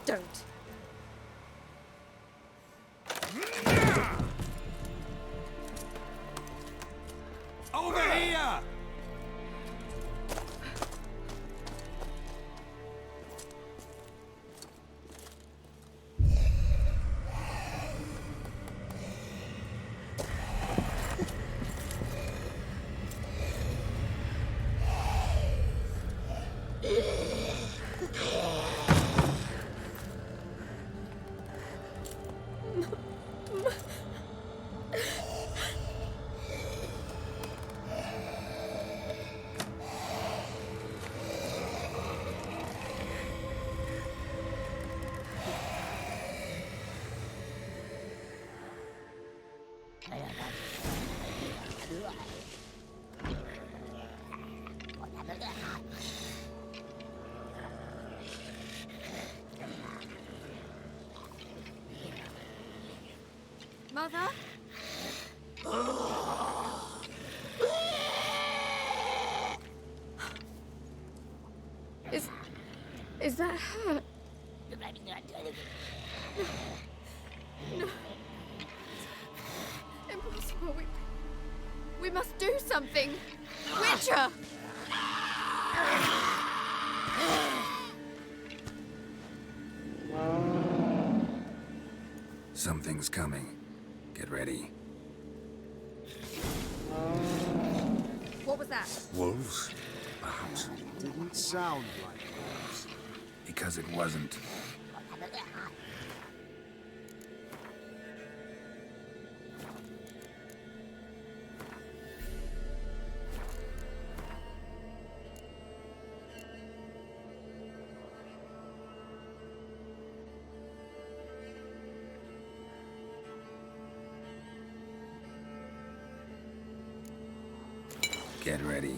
Don't. Over here! Mother? Is that her? No. Impossible. We must do something. Witcher! Something's coming. Get ready. What was that? Wolves? Perhaps. Didn't sound like wolves. Because it wasn't. Get ready.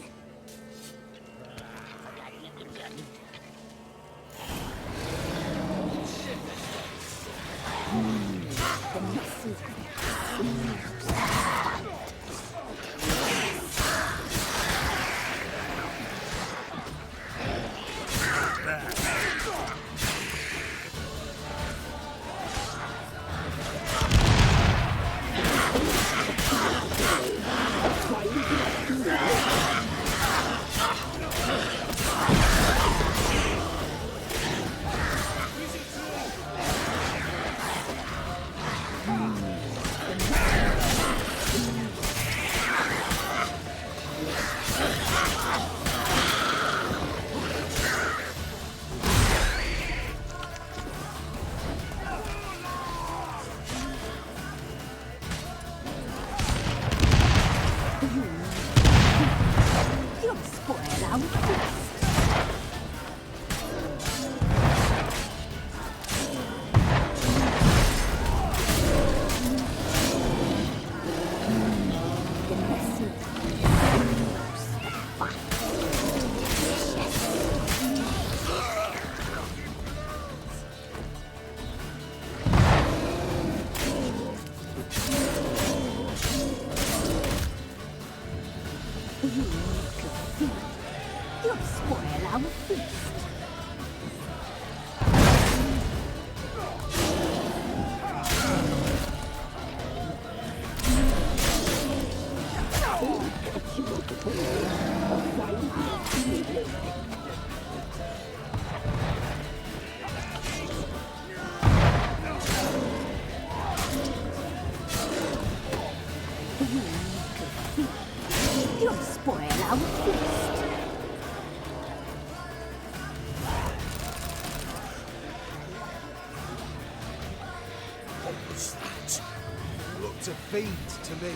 Looked a fiend to me.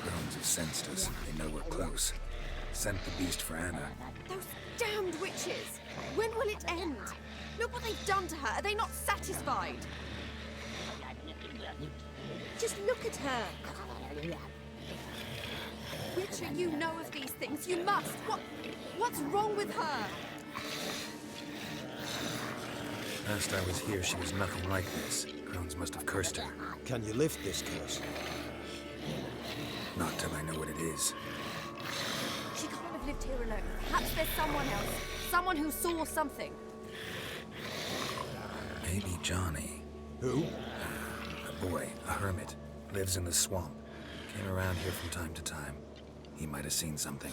Crones have sensed us. They know we're close. Sent the beast for Anna. Those damned witches! When will it end? Look what they've done to her. Are they not satisfied? Just look at her. Witcher, you know of these things. You must. What's wrong with her? Last I was here, she was nothing like this. Crones must have cursed her. Can you lift this curse? Not till I know what it is. She can't have lived here alone. Perhaps there's someone else. Someone who saw something. Maybe Johnny. Who? A boy, a hermit. Lives in the swamp. Came around here from time to time. He might have seen something.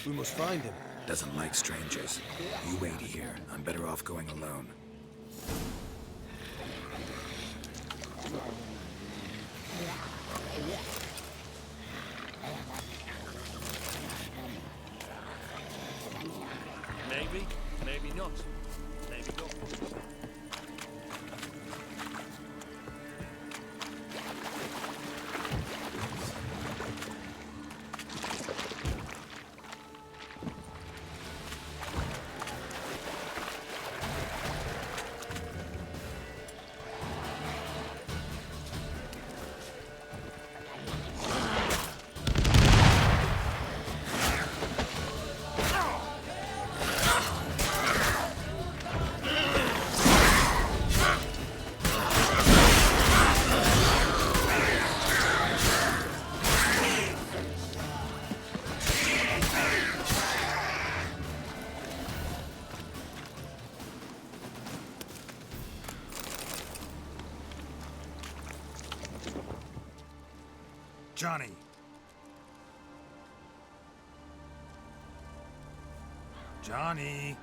We must find him. Doesn't like strangers. You wait here. I'm better off going alone. Maybe, maybe not. Maybe not. Johnny! Johnny!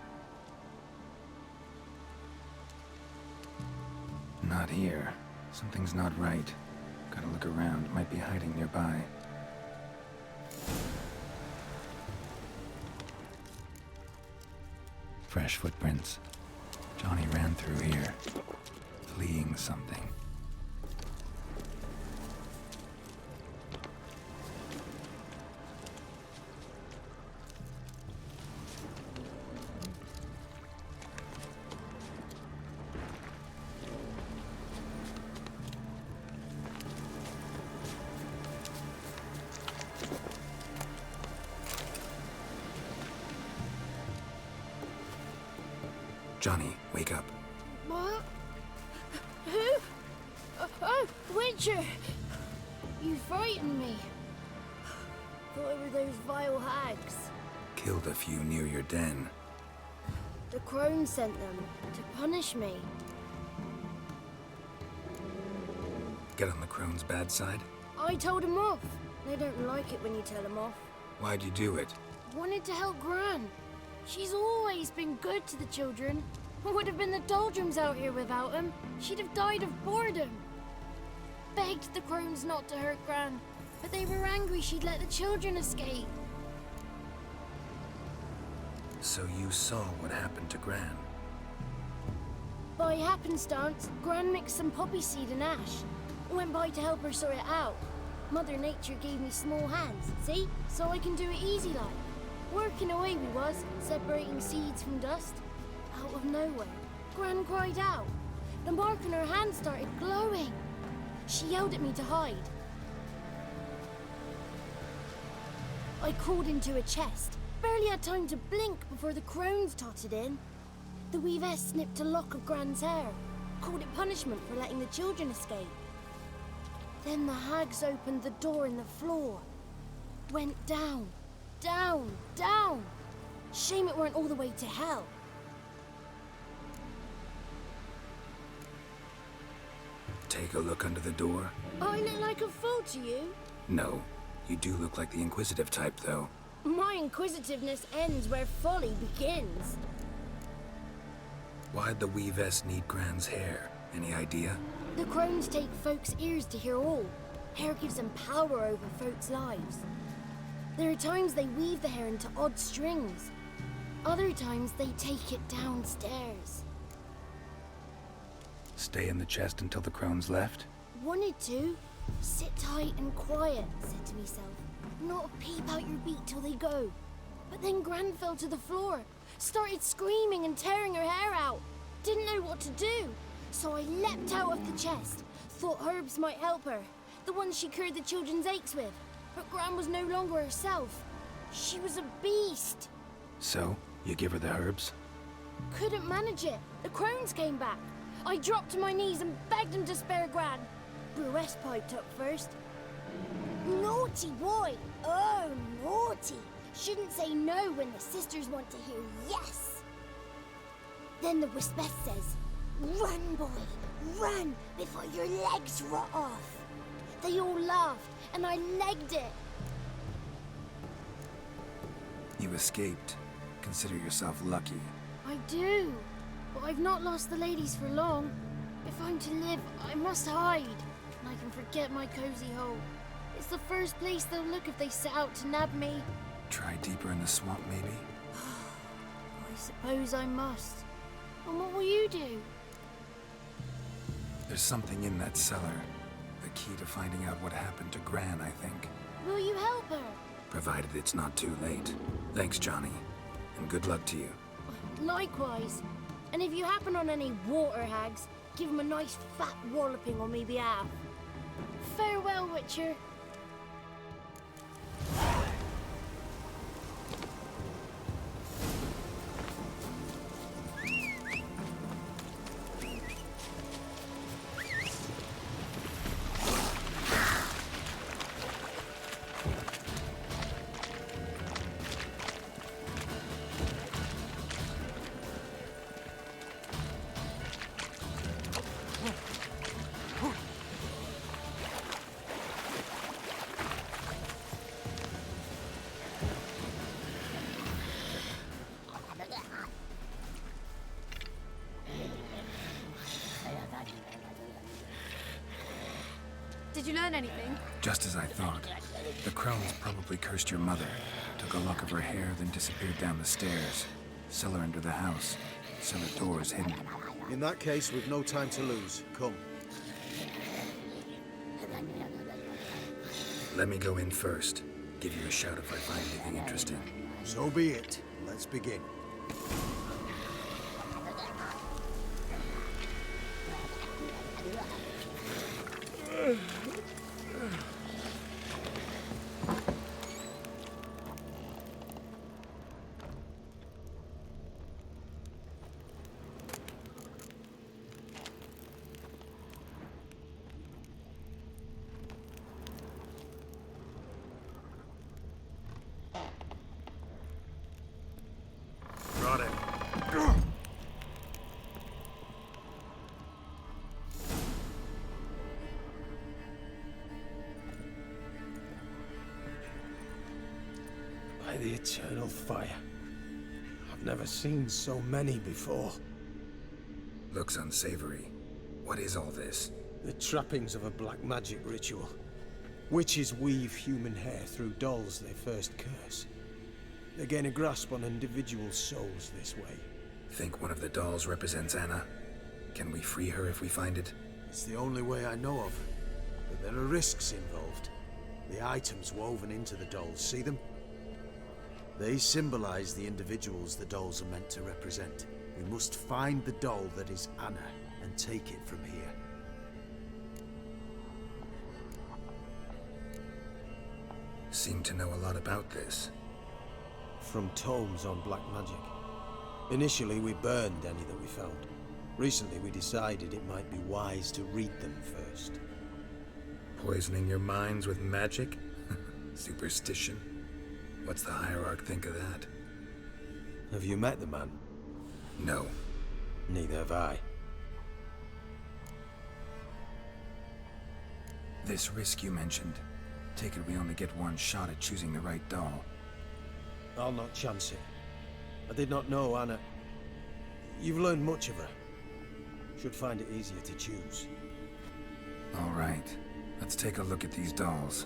Not here. Something's not right. Gotta look around. Might be hiding nearby. Fresh footprints. Johnny ran through here, fleeing something. Johnny, wake up. What? Who? Oh, Witcher! You frightened me. Thought it were those vile hags. Killed a few near your den. The crone sent them to punish me. Get on the crone's bad side? I told them off. They don't like it when you tell them off. Why'd you do it? Wanted to help Gran. She's always been good to the children. Would have been the doldrums out here without him. She'd have died of boredom. Begged the crones not to hurt Gran, but they were angry she'd let the children escape. So you saw what happened to Gran? By happenstance, Gran mixed some poppy seed and ash. Went by to help her sort it out. Mother Nature gave me small hands, see? So I can do it easy like. Working away we was, separating seeds from dust. Out of nowhere, Gran cried out. The mark on her hand started glowing. She yelled at me to hide. I crawled into a chest. Barely had time to blink before the crones totted in. The weavess snipped a lock of Gran's hair. Called it punishment for letting the children escape. Then the hags opened the door in the floor. Went down. Down, down! Shame it weren't all the way to hell. Take a look under the door? I look like a fool to you? No. You do look like the inquisitive type, though. My inquisitiveness ends where folly begins. Why'd the weavess need Gran's hair? Any idea? The crones take folks' ears to hear all. Hair gives them power over folks' lives. There are times they weave the hair into odd strings. Other times they take it downstairs. Stay in the chest until the crones left? Wanted to. Sit tight and quiet, said to myself. Not a peep out your beak till they go. But then Gran fell to the floor. Started screaming and tearing her hair out. Didn't know what to do. So I leapt out of the chest. Thought herbs might help her. The ones she cured the children's aches with. But Gran was no longer herself. She was a beast. So, you give her the herbs? Couldn't manage it. The crones came back. I dropped to my knees and begged them to spare Gran. Bruess piped up first. Naughty boy. Oh, naughty. Shouldn't say no when the sisters want to hear yes. Then the Wispeth says, run, boy, run before your legs rot off. They all laughed, and I legged it. You escaped. Consider yourself lucky. I do, but I've not lost the ladies for long. If I'm to live, I must hide, and I can forget my cozy hole. It's the first place they'll look if they set out to nab me. Try deeper in the swamp, maybe? I suppose I must. And what will you do? There's something in that cellar. The key to finding out what happened to Gran, I think. Will you help her? Provided it's not too late. Thanks, Johnny. And good luck to you. Likewise. And if you happen on any water hags, give them a nice fat walloping on me behalf. Farewell, Witcher. Did you learn anything? Just as I thought. The crones probably cursed your mother, took a lock of her hair, then disappeared down the stairs. Cellar under the house. Cellar doors hidden. In that case, we've no time to lose. Come. Let me go in first. Give you a shout if I find anything interesting. So be it. Let's begin. Got it. By the eternal fire. I've never seen so many before. Looks unsavory. What is all this? The trappings of a black magic ritual. Witches weave human hair through dolls they first curse. They gain a grasp on individual souls this way. Think one of the dolls represents Anna? Can we free her if we find it? It's the only way I know of. But there are risks involved. The items woven into the dolls, see them? They symbolize the individuals the dolls are meant to represent. We must find the doll that is Anna and take it from here. Seem to know a lot about this. From tomes on black magic. Initially, we burned any that we found. Recently, we decided it might be wise to read them first. Poisoning your minds with magic? Superstition? What's the Hierarch think of that? Have you met the man? No. Neither have I. This risk you mentioned. Take it we only get one shot at choosing the right doll. I'll not chance it. I did not know Anna. You've learned much of her. Should find it easier to choose. All right. Let's take a look at these dolls.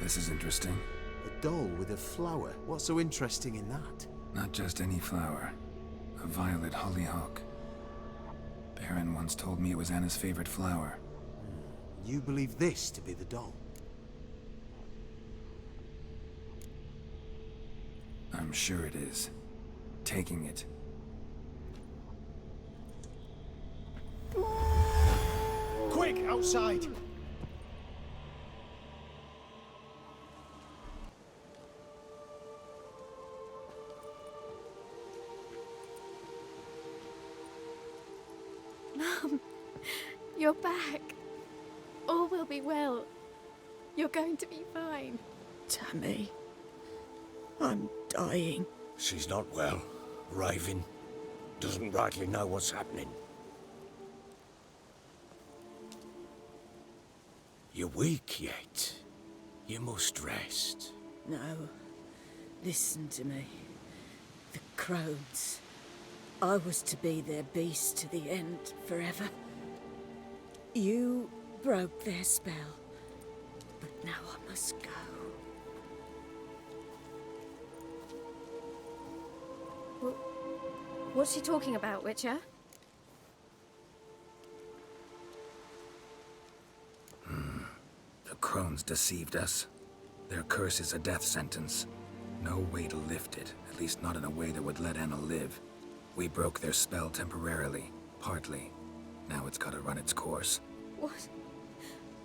This is interesting. A doll with a flower. What's so interesting in that? Not just any flower. A violet hollyhock. Baron once told me it was Anna's favorite flower. You believe this to be the doll? I'm sure it is. Taking it. Quick, outside! Mum, you're back. All will be well. You're going to be fine. Tammy, I'm dying. She's not well. Raving. Doesn't rightly know what's happening. You're weak yet. You must rest. No. Listen to me. The crones. I was to be their beast to the end, forever. You broke their spell. But now I must go. What's she talking about, Witcher? The crones deceived us. Their curse is a death sentence. No way to lift it, at least not in a way that would let Anna live. We broke their spell temporarily, partly. Now it's gotta run its course. What?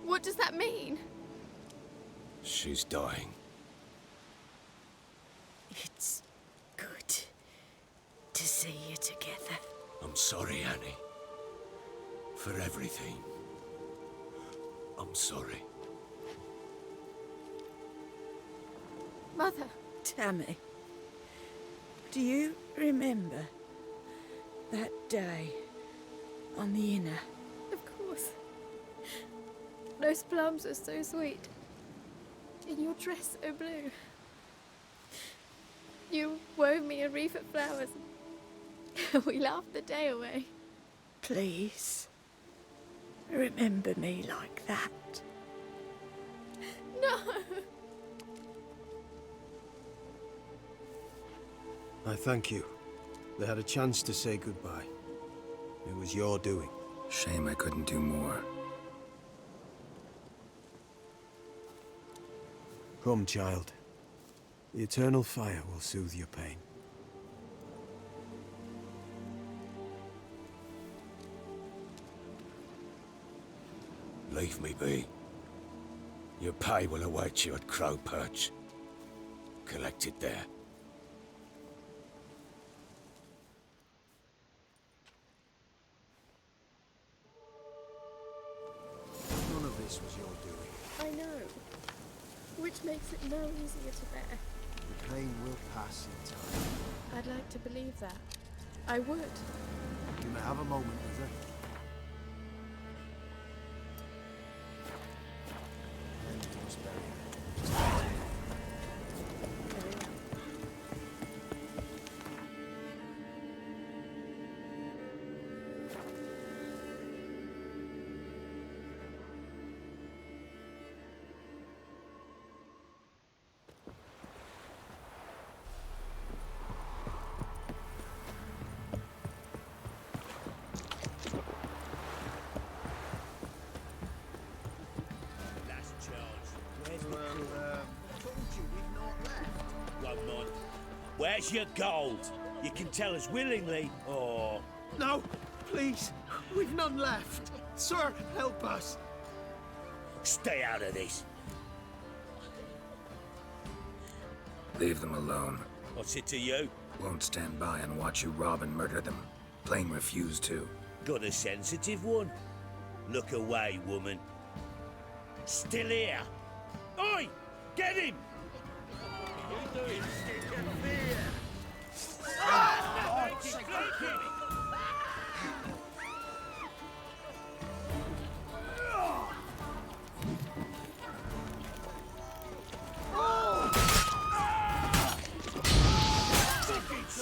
What does that mean? She's dying. It's good to see you together. I'm sorry, Annie. For everything. I'm sorry. Mother. Tammy, do you remember that day on the Inner? Of course. Those plums are so sweet. In your dress so blue. You wove me a wreath of flowers. We laughed the day away. Please, remember me like that. No! I thank you. They had a chance to say goodbye. It was your doing. Shame I couldn't do more. Come, child. The eternal fire will soothe your pain. Leave me be. Your pay will await you at Crow Perch. Collect it there. None of this was your doing. I know. Which makes it no easier to bear. The pain will pass in time. I'd like to believe that. I would. You may have a moment with her. Then you must bury her. Where's your gold? You can tell us willingly, or... No, please. We've none left. Sir, help us. Stay out of this. Leave them alone. What's it to you? Won't stand by and watch you rob and murder them. Plain refuse to. Got a sensitive one? Look away, woman. Still here? Oi! Get him! You doing stick of fear?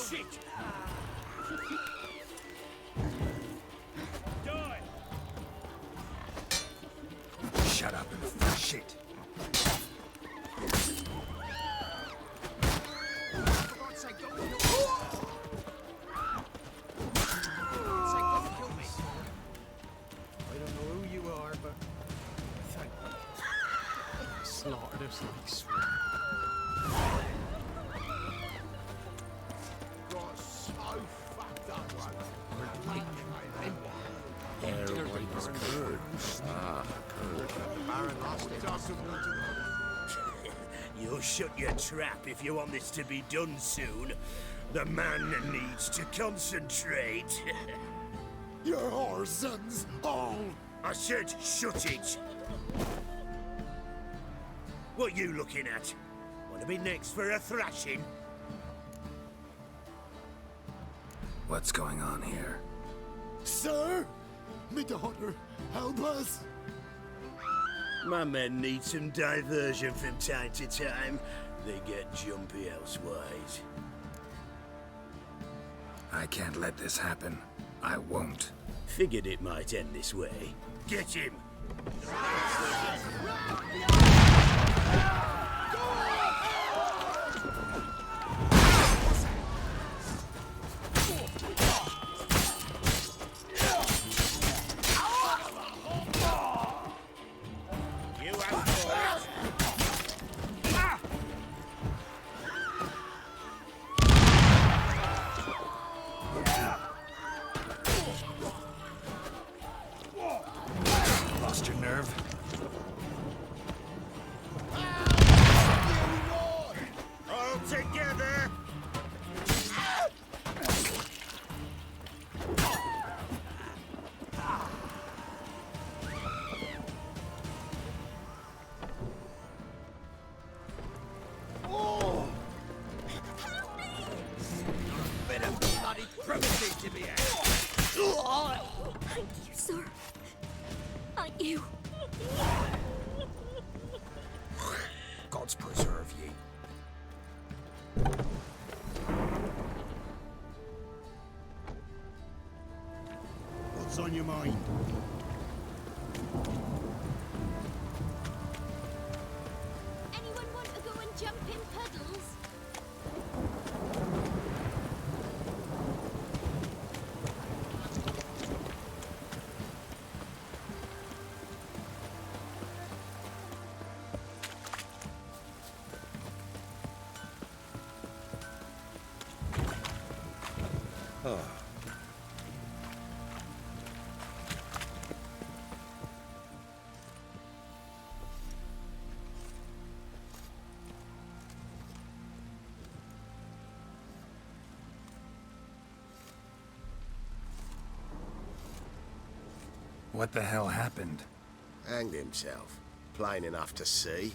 Shit! Die! Shut up and fuck shit. I don't know who you are, but thank you. Slaughtered us like swine. Got so fucked up, You'll shut your trap if you want this to be done soon. The man needs to concentrate. You're our sons, all. I said shut it. What you looking at? Want to be next for a thrashing? What's going on here? Sir, me daughter, help us. My men need some diversion from time to time. They get jumpy elsewise. I can't let this happen. I won't. Figured it might end this way. Get him! Lost your nerve? All together! Bit of bloody primitive to be had. Thank you, sir. Thank you. Gods preserve ye. Oh. What the hell happened? Hanged himself. Plain enough to see.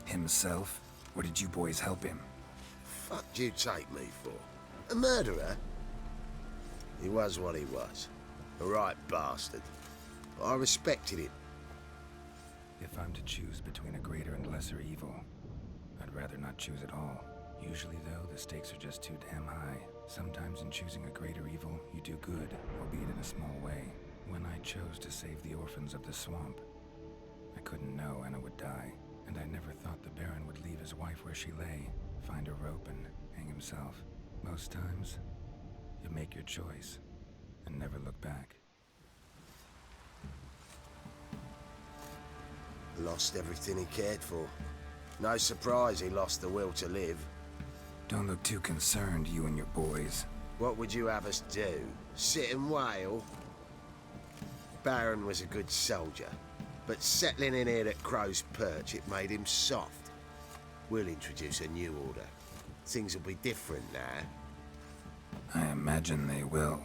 Himself? Or did you boys help him? Fuck do you take me for? A murderer? He was what he was. A right bastard. But I respected him. If I'm to choose between a greater and lesser evil, I'd rather not choose at all. Usually, though, the stakes are just too damn high. Sometimes in choosing a greater evil, you do good, albeit in a small way. When I chose to save the orphans of the swamp, I couldn't know Anna would die, and I never thought the Baron would leave his wife where she lay, find a rope and hang himself. Most times, you make your choice and never look back. Lost everything he cared for. No surprise he lost the will to live. Don't look too concerned, you and your boys. What would you have us do? Sit and wail? Baron was a good soldier, but settling in here at Crow's Perch, it made him soft. We'll introduce a new order. Things will be different now. I imagine they will.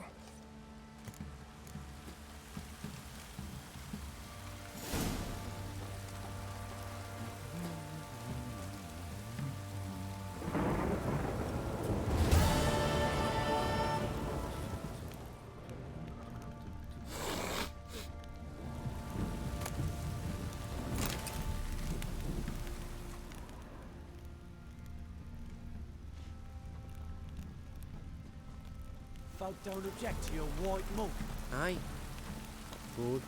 Folk don't object to your white monk. Aye. Good.